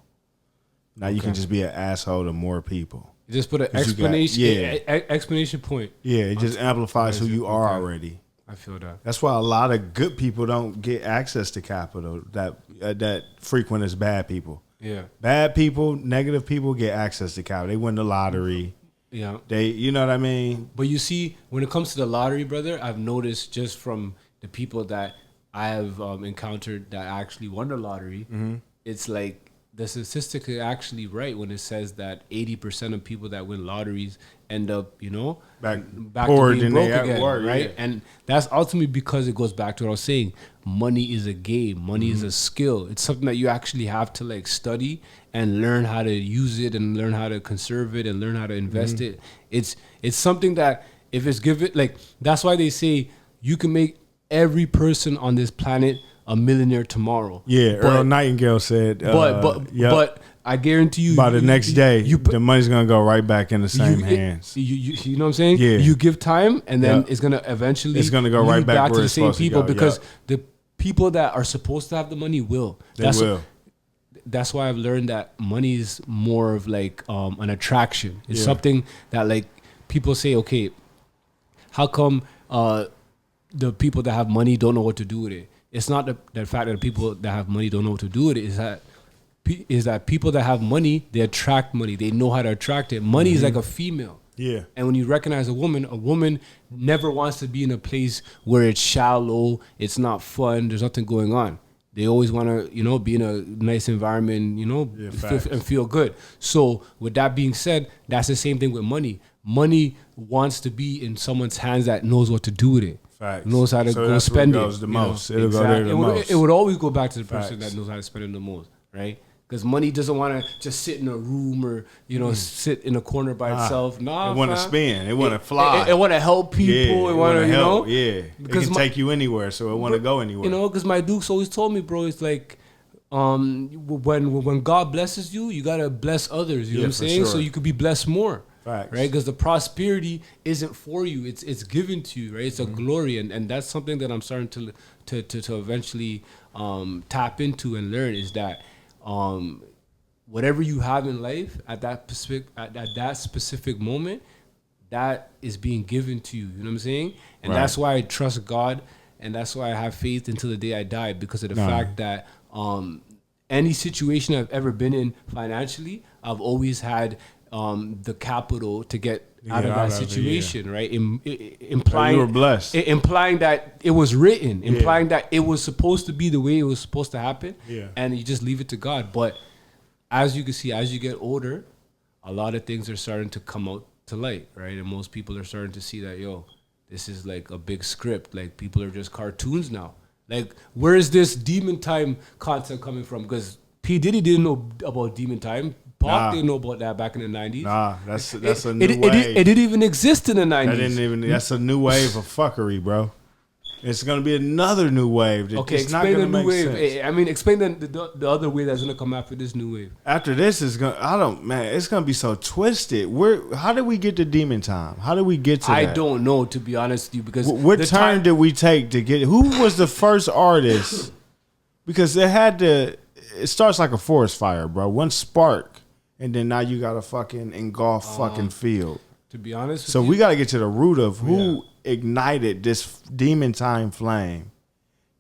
Now you can just be an asshole to more people. You just put an 'Cause you got- explanation, explanation point. Yeah, it just amplifies who you are already. I feel that. That's why a lot of good people don't get access to capital that frequent as bad people. Yeah. Bad people, negative people get access to capital. They win the lottery. Yeah. They, you know what I mean? But you see, when it comes to the lottery, brother, I've noticed just from the people that I have encountered that actually won the lottery, it's like the statistic is actually right when it says that 80% of people that win lotteries end up, back Poorer to being than they broke ever again, were, right? yeah. And that's ultimately because it goes back to what I was saying. Money is a game. Money is a skill. It's something that you actually have to like study and learn how to use it and learn how to conserve it and learn how to invest it. It's something that if it's given, like that's why they say you can make every person on this planet a millionaire tomorrow. Yeah, but, Earl Nightingale said. But I guarantee you, by the next day, put, the money's gonna go right back in the same hands. You know what I'm saying? Yeah. You give time, and then it's gonna eventually it's gonna go right lead back to where the it's same supposed to people go. because the people that are supposed to have the money will. They will. That's why I've learned that money is more of like an attraction. It's something that like people say, okay, how come the people that have money don't know what to do with it? It's not the fact that the people that have money don't know what to do with it. Is that people that have money, they attract money. They know how to attract it. Money is like a female. Yeah. And when you recognize a woman never wants to be in a place where it's shallow, it's not fun, there's nothing going on. They always want to, be in a nice environment, and feel good. So with that being said, that's the same thing with money. Money wants to be in someone's hands that knows what to do with it. Facts. Knows how to go spend it. Goes the most. It'll Exactly. go there the most. It would always go back to the person Facts. that knows how to spend it the most, right? Because money doesn't want to just sit in a room or sit in a corner by itself. Nah, it want to fam. spin. It want to fly. It want to help people. It want to help. Yeah, because it can take you anywhere, so it want to go anywhere. Because my Dukes always told me, bro, it's like when God blesses you, you gotta bless others. You know what I'm saying? Sure. So you could be blessed more. Facts. Right, because the prosperity isn't for you; it's given to you, right? It's a glory, and that's something that I'm starting to eventually tap into and learn is that whatever you have in life at that specific moment, that is being given to you. You know what I'm saying? And that's why I trust God, and that's why I have faith until the day I die, because of the fact that any situation I've ever been in financially, I've always had the capital to get out of that situation, right? Implying you were blessed, implying that it was written, implying that it was supposed to be the way it was supposed to happen, and you just leave it to God. But as you can see, as you get older, a lot of things are starting to come out to light, right? And most people are starting to see that, this is like a big script. Like people are just cartoons now. Like, where is this demon time concept coming from? Because P. Diddy didn't know about demon time. Pac didn't know about that back in the 90s. Nah, that's a new wave. It didn't even exist in the 90s. That's a new wave of fuckery, bro. It's gonna be another new wave. Okay, it's explain the new wave. Sense. I mean, explain the other wave that's gonna come after this new wave. After this is it's gonna be so twisted. How did we get to demon time? How did we get to that? I don't know, to be honest with you, because what turn did we take to get? Who was the first artist? Because it starts like a forest fire, bro. One spark, and then now you got a fucking engulf fucking field. To be honest, so we got to get to the root of who ignited this demon time flame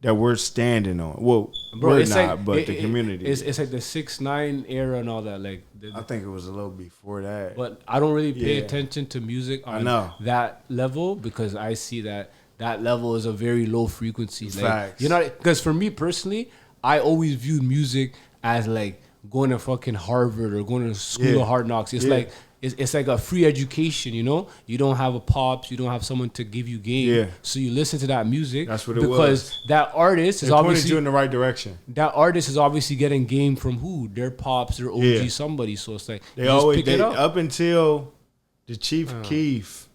that we're standing on. Well, bro, we're not, like, but the community. It's like the 6ix9ine era and all that. Like, I think it was a little before that. But I don't really pay attention to music on that level, because I see that level is a very low frequency. Like, facts. You know, because for me personally, I always viewed music as like going to fucking Harvard or going to school of hard knocks. It's like it's like a free education, you know? You don't have a pops, you don't have someone to give you game. Yeah. So you listen to that music. That's what it was. Because that artist is obviously you in the right direction. That artist is obviously getting game from who? Their pops, their OG somebody. So it's like they always pick it up until the Chief Keef,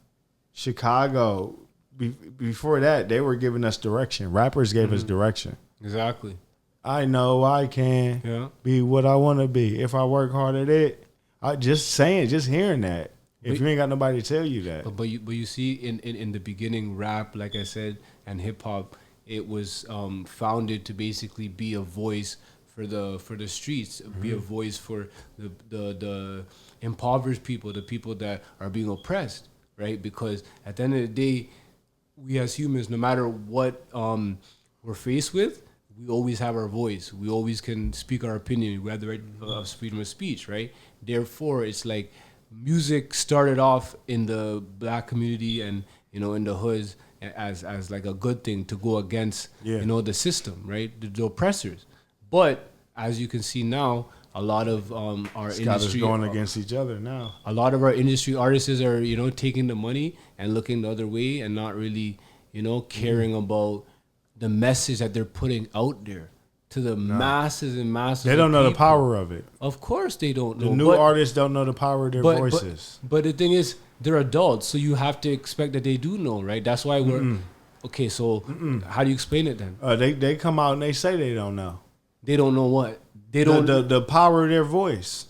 Chicago. Before that, they were giving us direction. Rappers gave us direction. Exactly. I know I can be what I want to be if I work hard at it. Just hearing that. If you ain't got nobody to tell you that. But you see, in the beginning, rap, like I said, and hip hop, it was founded to basically be a voice for the streets, be a voice for the impoverished people, the people that are being oppressed, right? Because at the end of the day, we as humans, no matter what we're faced with, we always have our voice. We always can speak our opinion. We have the right of freedom of speech, right? Therefore, it's like music started off in the black community and, you know, in the hoods as like a good thing to go against, you know, the system, right? The oppressors. But as you can see now, a lot of our industry going against each other now. A lot of our industry artists are, you know, taking the money and looking the other way and not really, you know, caring about the message that they're putting out there to the masses and masses. They don't know the power of it. Of course they don't know. The new artists don't know the power of their voices. But the thing is, they're adults, so you have to expect that they do know, right? That's why we're... Okay, so how do you explain it then? They come out and they say they don't know. They don't know what? They don't... The power of their voice.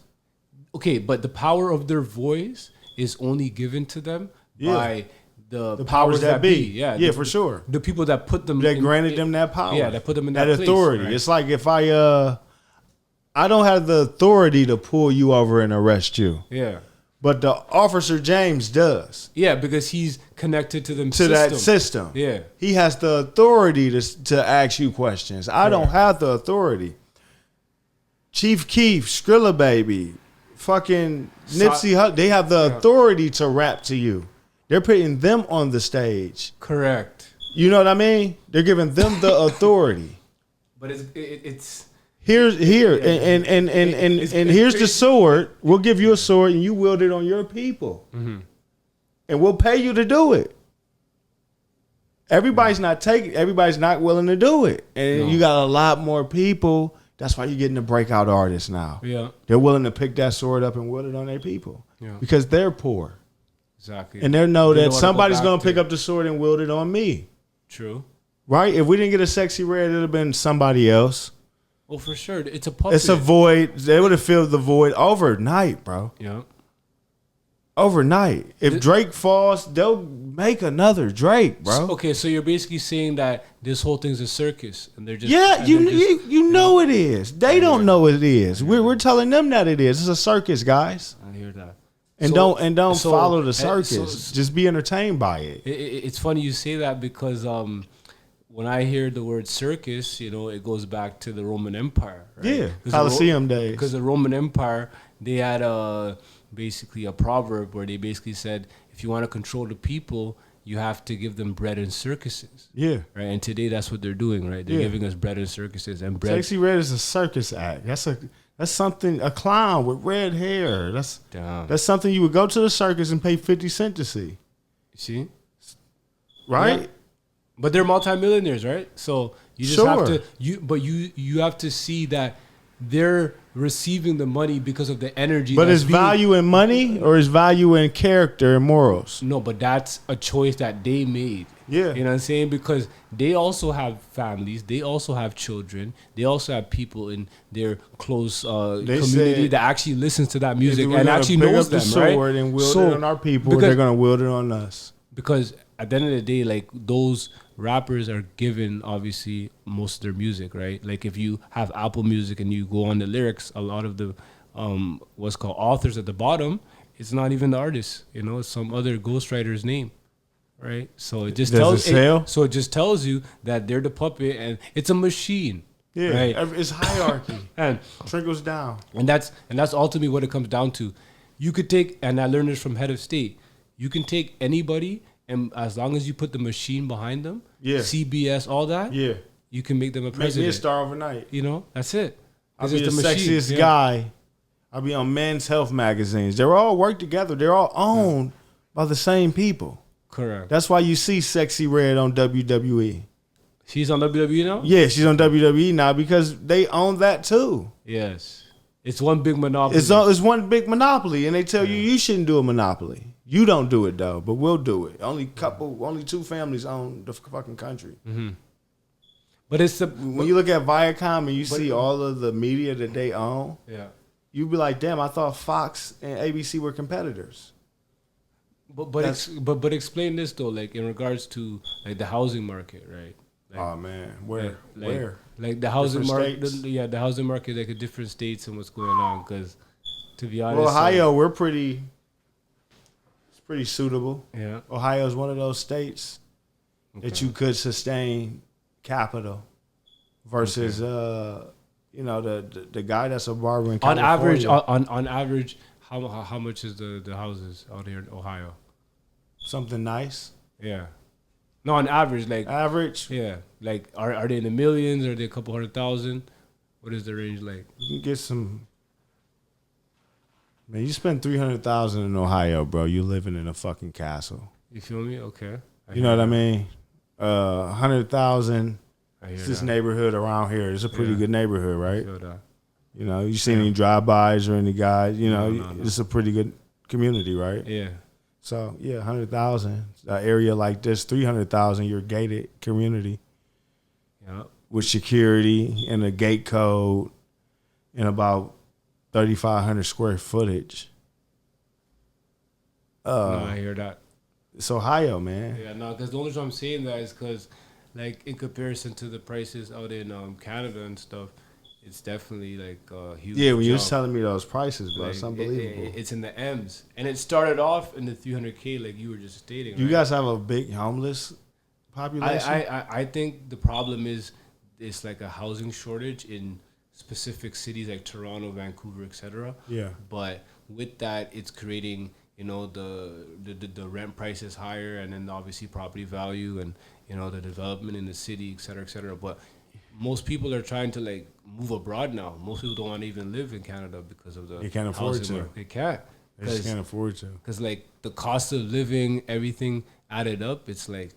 Okay, but the power of their voice is only given to them by... The powers that be. Yeah, for sure. The people that put them... That granted them that power. Yeah, that put them in that place, authority. Right? It's like if I don't have the authority to pull you over and arrest you. Yeah. But the officer James does. Yeah, because he's connected to them that system. Yeah. He has the authority to ask you questions. I don't have the authority. Chief Keef, Skrilla Baby, fucking Nipsey Hussle, they have the authority to rap to you. They're putting them on the stage. Correct. You know what I mean? They're giving them the authority. But it's here's the sword. We'll give you a sword and you wield it on your people, and we'll pay you to do it. Everybody's not willing to do it, and you got a lot more people. That's why you're getting the breakout artists now. Yeah, they're willing to pick that sword up and wield it on their people. Yeah, because they're poor. Exactly. And they know that somebody's going to pick up the sword and wield it on me. True. Right? If we didn't get a Sexy Red, it would have been somebody else. Oh, for sure. It's a puppet. It's a void. They would have filled the void overnight, bro. Yeah. Overnight. If Drake falls, they'll make another Drake, bro. So you're basically saying that this whole thing's a circus, and they're just you know it is. They don't know it is. We're telling them that it is. It's a circus, guys. I hear that. And don't follow the circus. Just be entertained by it. It's funny you say that because when I hear the word circus, you know, it goes back to the Roman Empire. Right? Yeah, Colosseum days. Because the Roman Empire, they had basically a proverb where they basically said, if you want to control the people, you have to give them bread and circuses. Yeah. Right. And today that's what they're doing, right? They're giving us bread and circuses and bread. Sexy Red is a circus act. That's something, a clown with red hair. That's something you would go to the circus and pay 50 cents to see. See? Right? Yeah. But they're multimillionaires, right? So You just have to you have to see that they're receiving the money because of the energy. But is value in money or is value in character and morals? No, but that's a choice that they made. Yeah. You know what I'm saying? Because they also have families. They also have children. They also have people in their close community that actually listens to that music and actually knows them, right? Sword and wield it on our people, they're going to wield it on us. Because at the end of the day, like, those rappers are given, obviously, most of their music, right? Like, if you have Apple Music and you go on the lyrics, a lot of the what's called authors at the bottom, it's not even the artist. You know, it's some other ghostwriter's name. Right, so it just it just tells you that they're the puppet and it's a machine. Yeah, right? It's hierarchy and trickles down, and that's ultimately what it comes down to. You could take, and I learned this from Head of State. You can take anybody, and as long as you put the machine behind them, CBS, all that, you can make them a president. Make me a star overnight. You know, that's it. I'll be the sexiest guy. I'll be on Men's Health magazines. They're all work together. They're all owned by the same people. Correct. That's why you see Sexy Red on WWE. She's on WWE now? Yeah, she's on WWE now because they own that too. Yes. It's one big monopoly. It's one big monopoly, and they tell you shouldn't do a monopoly. You don't do it though, but we'll do it. Only 2 families own the fucking country. Mm-hmm. But it's when you look at Viacom and you see all of the media that they own, you be like, damn, I thought Fox and ABC were competitors. But explain this though, like in regards to like the housing market, right? Like, oh man, where? Like the housing market, the housing market, like in different states and what's going on. Because to be honest, well, Ohio, it's pretty suitable. Yeah, Ohio is one of those states that you could sustain capital versus the guy that's a barber in California. On average. How much is the houses out here in Ohio? Something nice. Yeah. No, on average, like average. Yeah, like are they in the millions? Or are they a couple 100,000? What is the range like? You can get some. Man, you spend $300,000 in Ohio, bro. You living in a fucking castle. You feel me? Okay. You know what I mean? 100,000. This neighborhood around here is a pretty good neighborhood, right? I feel that. You know, you seen any drive-bys or any guys? You know, it's a pretty good community, right? Yeah. So 100,000. An area like this, 300,000. Your gated community. Yeah. With security and a gate code, and about 3,500 square footage. No, I hear that. It's Ohio, man. Yeah, no, because the only reason I'm saying that is because, like, in comparison to the prices out in Canada and stuff. It's definitely like huge. Yeah, when you was telling me those prices, bro, like, it's unbelievable. It's in the M's, and it started off in the 300K, like you were just stating. You guys have a big homeless population. I think the problem is it's like a housing shortage in specific cities like Toronto, Vancouver, etc. Yeah. But with that, it's creating the rent price is higher, and then obviously property value and the development in the city, etc., etc. But most people are trying to like move abroad now. Most people don't want to even live in Canada because of the. They can't afford to. They can't. They just can't afford to. Because like the cost of living, everything added up, it's like,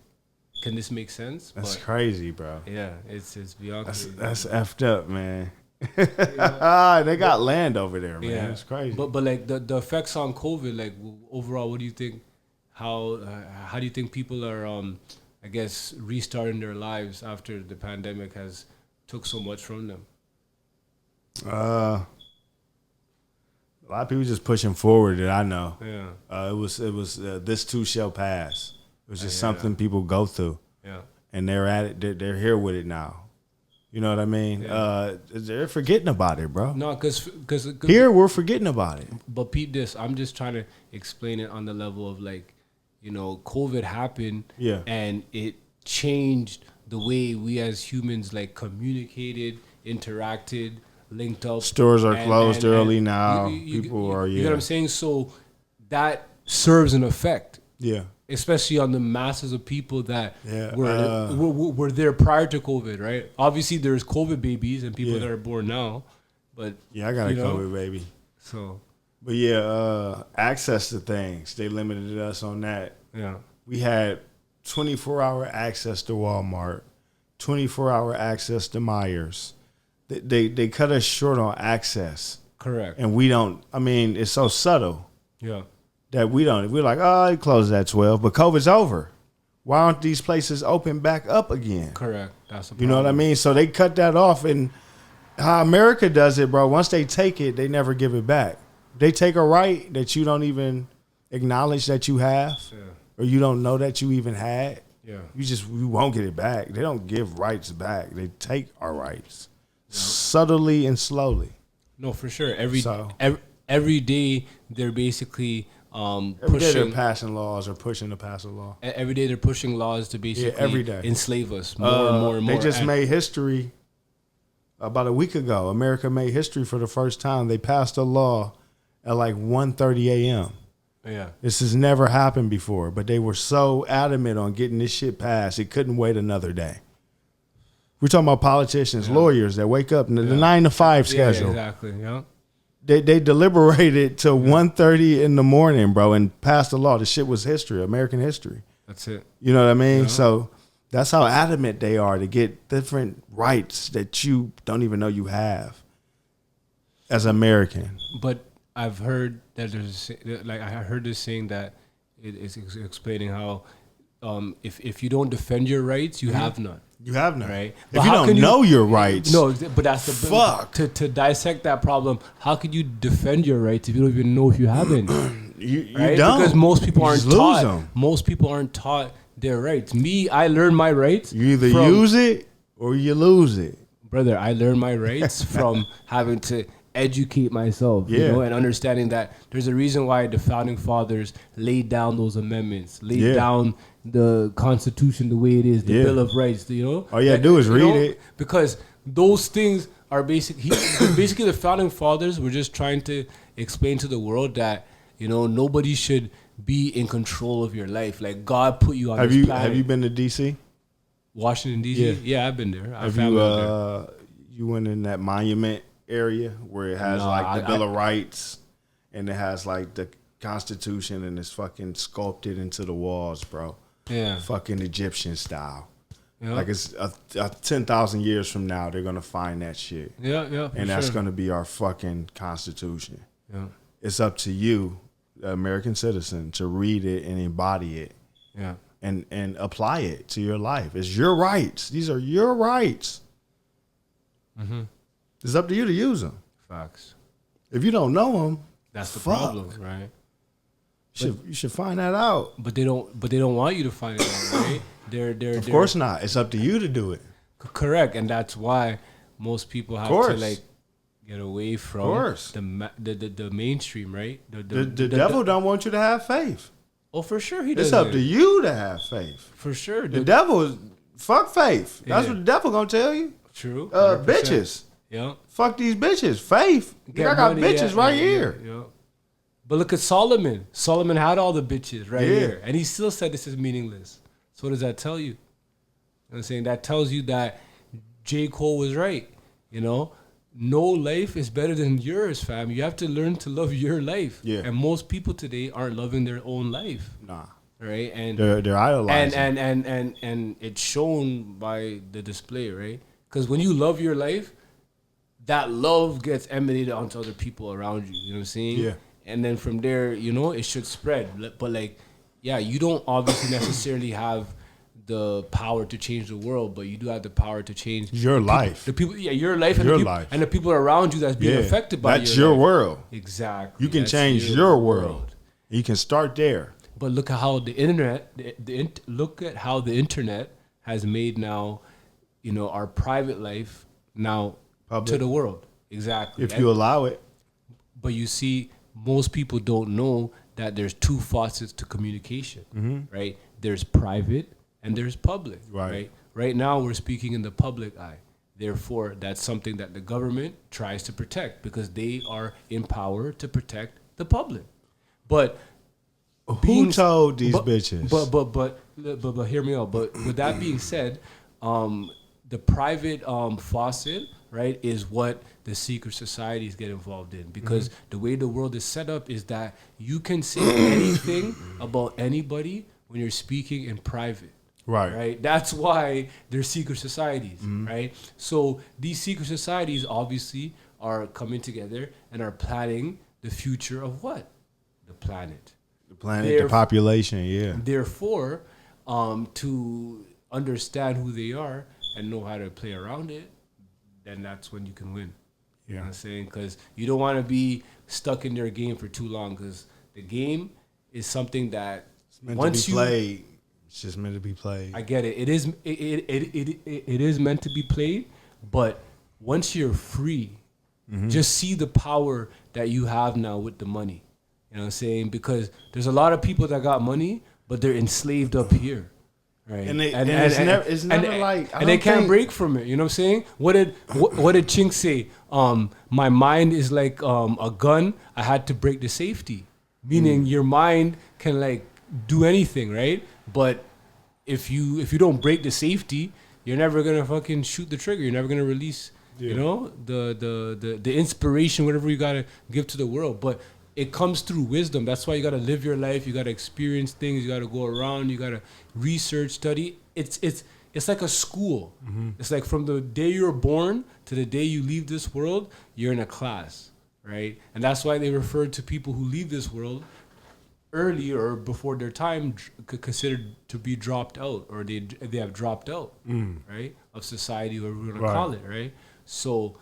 can this make sense? That's crazy, bro. Yeah, it's beyond. That's effed up, man. They got land over there, man. Yeah. It's crazy. But like the effects on COVID, like overall, what do you think? How do you think people are I guess restarting their lives after the pandemic has took so much from them? A lot of people just pushing forward that I know. Yeah. It was this too shall pass. It was just something people go through. Yeah. And they're at it. They're here with it now. You know what I mean? Yeah. They're forgetting about it, bro. No, because here we're forgetting about it. But peep this. I'm just trying to explain it on the level of like, COVID happened. Yeah. And it changed the way we as humans like communicated, interacted, linked up. Stores are closed early now. People are. You know what I'm saying? So that serves an effect. Yeah. Especially on the masses of people that were there prior to COVID, right? Obviously, there's COVID babies and people that are born now, but I got a COVID baby. So, but access to things, they limited us on that. Yeah, we had 24-hour access to Walmart, 24-hour access to Myers. They cut us short on access. Correct. And we don't, I mean, it's so subtle. Yeah. That we're like, oh, it closes at 12, but COVID's over. Why aren't these places open back up again? Correct. That's the problem. You know what I mean? So they cut that off, and how America does it, bro, once they take it, they never give it back. They take a right that you don't even acknowledge that you have, or you don't know that you even had. Yeah. You won't get it back. They don't give rights back. They take our rights subtly and slowly. No, for sure. Every day they're basically every pushing. day they're passing laws or pushing to pass a law. Every day they're pushing laws to basically every day. enslave us more and more and more. They just made history about a week ago. America made history for the first time. They passed a law at like 1:30 a.m. Yeah. This has never happened before, but they were so adamant on getting this shit passed, it couldn't wait another day. We're talking about politicians, lawyers that wake up in the 9 to 5 schedule. Yeah, exactly. Yeah. They deliberated till 1:30 in the morning, bro, and passed a law. The shit was history, American history. That's it. You know what I mean? Yeah. So that's how adamant they are to get different rights that you don't even know you have as American. But I've heard that I heard this saying that it is explaining how if you don't defend your rights, you have none. You have none. Right? If you don't know your rights. No, but that's the fuck. To dissect that problem, how could you defend your rights if you don't even know if you have any? You right? don't. Because most people aren't taught. Them. Most people aren't taught their rights. Me, I learned my rights. You either use it or you lose it. Brother, I learned my rights from having to educate myself, you know, and understanding that there's a reason why the founding fathers laid down those amendments, laid down the Constitution the way it is, the Bill of Rights, you know. All you gotta do is read it. Because those things are basically the founding fathers were just trying to explain to the world that, you know, nobody should be in control of your life. Like God put you on this planet. Have you been to D.C.? Washington, D.C.? Yeah, I've been there. You went in that monument area where it has the Bill of Rights and it has like the Constitution and it's fucking sculpted into the walls, bro. Yeah. Fucking Egyptian style. Yeah. Like it's 10,000 years from now, they're going to find that shit. Yeah. And that's going to be our fucking Constitution. Yeah. It's up to you, the American citizen, to read it and embody it. Yeah. And apply it to your life. It's your rights. These are your rights. Mm-hmm. It's up to you to use them. Facts. If you don't know them, that's the problem, right? You should find that out. But they don't want you to find it out, right? Of course not. It's up to you to do it. Correct, and that's why most people have to like get away from the mainstream, right? The devil don't want you to have faith. Oh, for sure he does. It's up to you to have faith. For sure. The devil is fuck faith. That's what the devil gonna tell you. True. Bitches. Yeah. Fuck these bitches. Faith. I got bitches right here. Yeah. But look at Solomon. Solomon had all the bitches right here. And he still said this is meaningless. So what does that tell you? You know what I'm saying? That tells you that J. Cole was right. You know? No life is better than yours, fam. You have to learn to love your life. Yeah. And most people today aren't loving their own life. Nah. Right? And they're idolizing. And it's shown by the display, right? Because when you love your life, that love gets emanated onto other people around you. You know what I'm saying? Yeah. And then from there, you know, it should spread. But like, yeah, you don't obviously necessarily have the power to change the world, but you do have the power to change your life. The people, your life, and the people around you that's being affected by that's your world. Exactly. You can change your world. You can start there. But look at how the internet, has made now, you know, our private life now public to the world. Exactly. If you allow it. But you see, most people don't know that there's two facets to communication, right? There's private and there's public, right? Right now, we're speaking in the public eye. Therefore, that's something that the government tries to protect because they are in power to protect the public. But who told these bitches? But hear me out. But with that being said, the private faucet, right, is what the secret societies get involved in because the way the world is set up is that you can say anything about anybody when you're speaking in private. Right. That's why they're secret societies, right? So these secret societies obviously are coming together and are planning the future of what? The planet. The planet, the population, yeah. Therefore, to understand who they are and know how to play around it, then that's when you can win. You know what I'm saying? Because you don't want to be stuck in their game for too long, because the game is something that it's meant to be played. It's just meant to be played. I get it. It is meant to be played, but once you're free, just see the power that you have now with the money. You know what I'm saying? Because there's a lot of people that got money, but they're enslaved up here. Right. And it's never like they can't break from it. You know what I'm saying? What did Chink say? My mind is like a gun. I had to break the safety. Meaning your mind can like do anything, right? But if you don't break the safety, you're never gonna fucking shoot the trigger. You're never gonna release, you know, the inspiration, whatever you gotta give to the world. But it comes through wisdom. That's why you gotta live your life. You gotta experience things. You gotta go around. You gotta research, study. It's like a school. It's like from the day you're born to the day you leave this world, you're in a class, right? And that's why they refer to people who leave this world early or before their time considered to be dropped out, or they have dropped out, right, of society, whatever we're gonna call it, right? So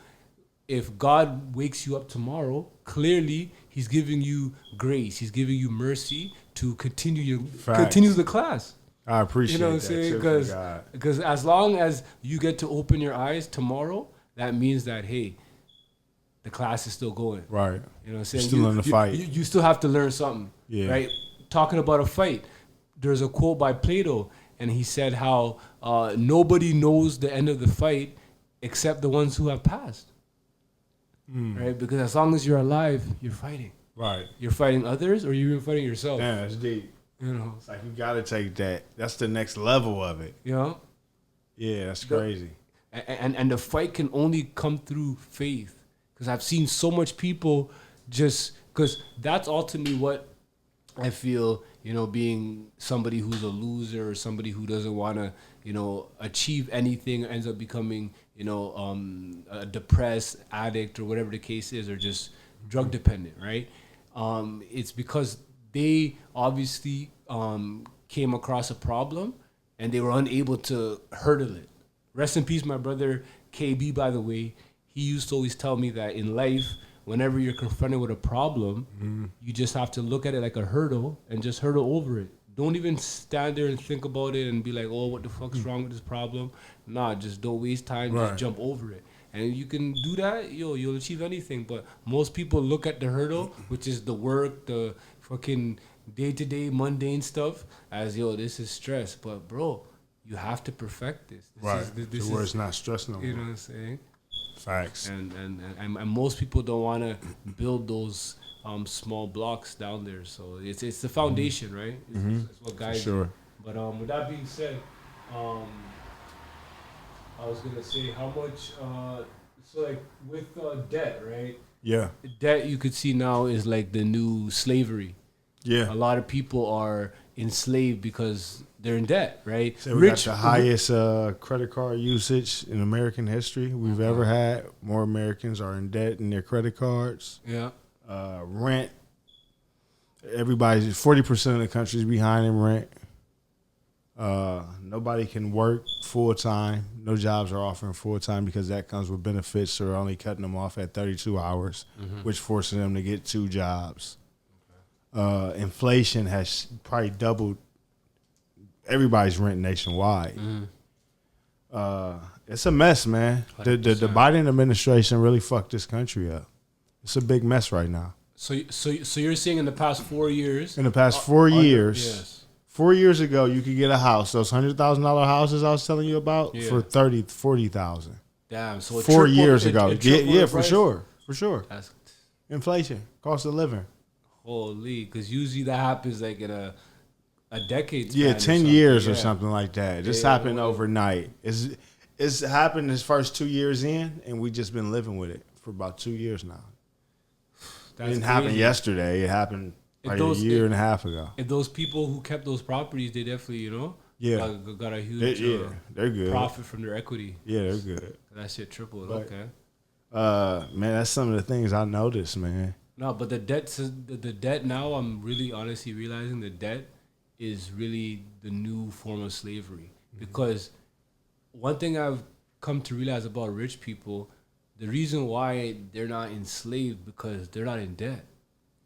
if God wakes you up tomorrow, clearly He's giving you grace. He's giving you mercy to continue the class. I appreciate that. You know what I'm saying? Because as long as you get to open your eyes tomorrow, that means that, hey, the class is still going. Right. You know what I'm saying? You're still in the fight. You still have to learn something. Yeah. Right? Talking about a fight, there's a quote by Plato, and he said how nobody knows the end of the fight except the ones who have passed. Right? Because as long as you're alive, you're fighting. Right. You're fighting others, or you're fighting yourself. Damn, that's deep. You know, it's like you gotta take that. That's the next level of it. You know? Yeah, that's crazy. And the fight can only come through faith. Because I've seen so much people just, because that's ultimately what I feel, you know, being somebody who's a loser or somebody who doesn't want to, you know, achieve anything, ends up becoming, you know, a depressed addict or whatever the case is, or just drug dependent, right? It's because they obviously came across a problem and they were unable to hurdle it. Rest in peace, my brother KB, by the way. He used to always tell me that in life, whenever you're confronted with a problem, you just have to look at it like a hurdle and just hurdle over it. Don't even stand there and think about it and be like, oh, what the fuck's wrong with this problem? Nah, just don't waste time, just jump over it. And you can do that, you'll achieve anything. But most people look at the hurdle, which is the work, the fucking day-to-day mundane stuff, as, this is stress. But, bro, you have to perfect this. This where it's not stress no more. You know what I'm saying? Facts. And most people don't want to build those small blocks down there. So it's the foundation, right? It's what guides you. But with that being said, I was gonna say how much. So like with debt, right? Yeah. Debt, you could see now, is like the new slavery. Yeah. A lot of people are enslaved because they're in debt, right? So we got the highest credit card usage in American history we've ever had. More Americans are in debt in their credit cards. Yeah. Rent. Everybody's 40% of the country's behind in rent. Nobody can work full time. No jobs are offering full time because that comes with benefits. So they're only cutting them off at 32 hours, which forces them to get 2 jobs. Inflation has probably doubled everybody's rent nationwide. It's a mess, man. The Biden administration really fucked this country up. It's a big mess right now. So you're saying in the past 4 years? In the past 4 years, yes. 4 years ago, you could get a house. Those $100,000 houses I was telling you about for $40,000. Damn. So 4 years ago, yeah, for price? sure. That's Inflation, cost of living. Holy, because usually that happens like in a decade. Yeah, 10 years or something like that. It just happened overnight. It's happened his first 2 years in, and we just been living with it for about 2 years now. It didn't happen yesterday. It happened a year and a half ago. If those people who kept those properties, they definitely, Yeah. got a huge they're good. profit from their equity. Yeah, they're good. That shit tripled. But, Okay. Man, that's some of the things I noticed, man. No, but the debt now, I'm really honestly realizing the debt is really the new form of slavery. Because one thing I've come to realize about rich people, the reason why they're not enslaved because they're not in debt.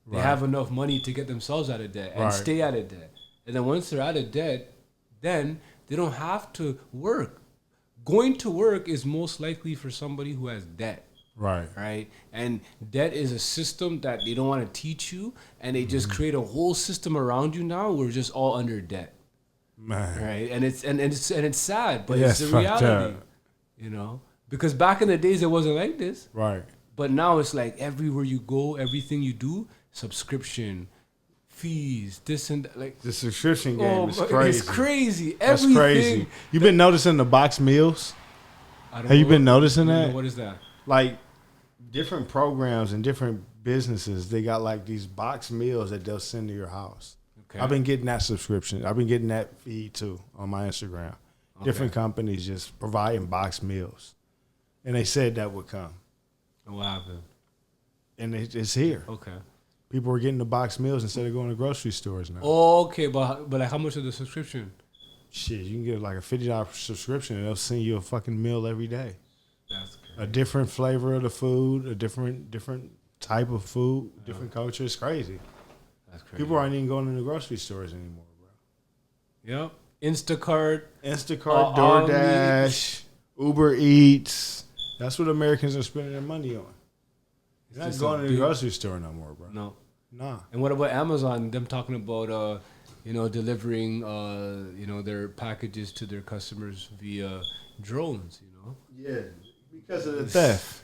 They have enough money to get themselves out of debt and stay out of debt. And then once they're out of debt, then they don't have to work. Going to work is most likely for somebody who has debt. Right. And debt is a system that they don't want to teach you, and they just create a whole system around you now. We're just all under debt. Man. Right. And it's sad, but Yeah, it's the reality. You know? Because back in the days it wasn't like this. Right. But now it's like everywhere you go, everything you do, subscription, fees, this and that. Like the subscription game is crazy. It's crazy. That's crazy. You been noticing the box meals? Have you been noticing that? What is that? Like different programs and different businesses, they got like these box meals that they'll send to your house. Okay. I've been getting that subscription. I've been getting that feed too on my Instagram. Okay. Different companies just providing box meals. And they said that would come. And what happened? And it's here. Okay. People are getting the box meals instead of going to grocery stores now. Oh, okay. But like how much is the subscription? Shit, you can get like a $50 subscription and they'll send you a fucking meal every day. That's crazy. A different flavor of the food, a different type of food, different culture. It's crazy. That's crazy. People aren't even going to the grocery stores anymore, bro. Yep. Instacart, DoorDash, Uber Eats. That's what Americans are spending their money on. You're not going to the grocery store no more, bro. No. Nah. And what about Amazon? Them talking about, delivering, their packages to their customers via drones, Yeah, because of the theft.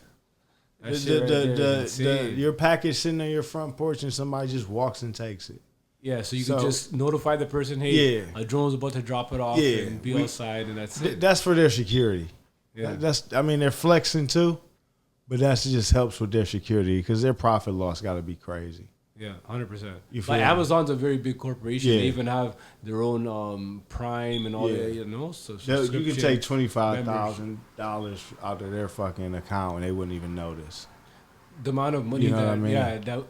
Your package sitting on your front porch and somebody just walks and takes it. Yeah, so you can just notify the person, hey, a drone's about to drop it off and be outside, and that's it. That's for their security. Yeah. They're flexing too, but that just helps with their security because their profit loss got to be crazy. Yeah, 100%. Like Amazon's a very big corporation. Yeah. They even have their own Prime and all that, so you can take $25,000 out of their fucking account and they wouldn't even notice. The amount of money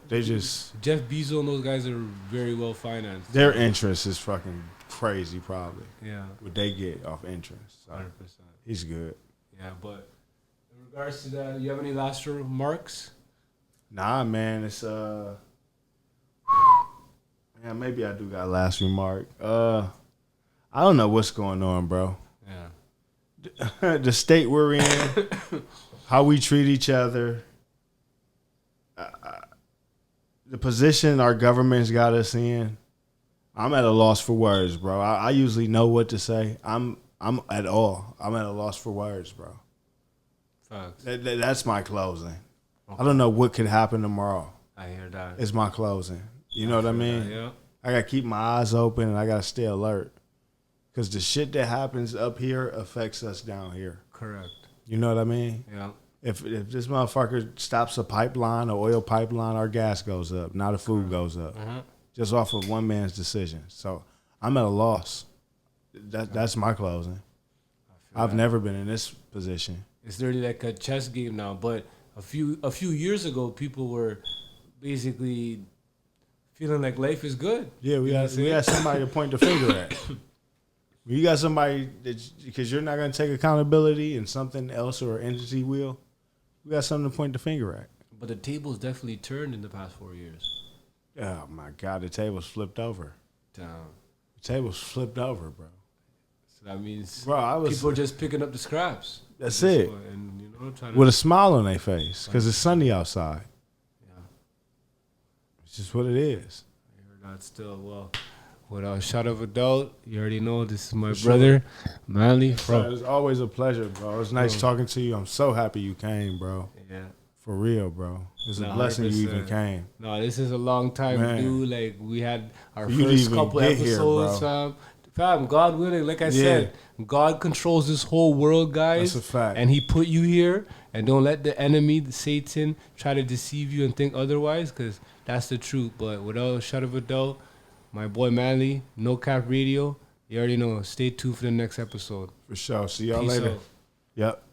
they just Jeff Bezos and those guys are very well financed. Their interest is fucking crazy, probably. Yeah, what they get off interest. 100%. He's good. Yeah, but in regards to that, you have any last remarks? Nah, man. It's maybe I do got a last remark. I don't know what's going on, bro. Yeah, the state we're in, how we treat each other. The position our government's got us in, I'm at a loss for words, bro. I usually know what to say. I'm at a loss for words, bro. Facts. That's my closing. Okay. I don't know what could happen tomorrow. I hear that. It's my closing. You know what I mean? That, yeah. I gotta keep my eyes open and I gotta stay alert, because the shit that happens up here affects us down here. Correct. You know what I mean? Yeah. If this motherfucker stops a pipeline, or oil pipeline, our gas goes up. Now the food goes up, just off of one man's decision. So I'm at a loss. That's my closing. I've never been in this position. It's literally like a chess game now. But a few years ago, people were basically feeling like life is good. Yeah, we had somebody to point the finger at. You got somebody because you're not going to take accountability and something else or entity will. We got something to point the finger at. But the table's definitely turned in the past 4 years. Oh, my God. The table's flipped over. Damn. The table's flipped over, bro. So that means people are just picking up the scraps. That's it. And, with a smile on their face because it's sunny outside. Yeah. It's just what it is. I heard that still. Well, without shot of a doubt, you already know this is my brother, Manly. It's always a pleasure, bro. It was nice talking to you. I'm so happy you came, bro. Yeah. For real, bro. It's a blessing 100%. You even came. No, this is a long time due. Like, we had our first couple episodes, fam. God willing, like I said, God controls this whole world, guys. That's a fact. And he put you here. And don't let the enemy, the Satan, try to deceive you and think otherwise, because that's the truth. But without a shot of a doubt, my boy Manly, No Cap Radio, You already know. Stay tuned for the next episode. For sure. See y'all Peace later. out. Yep.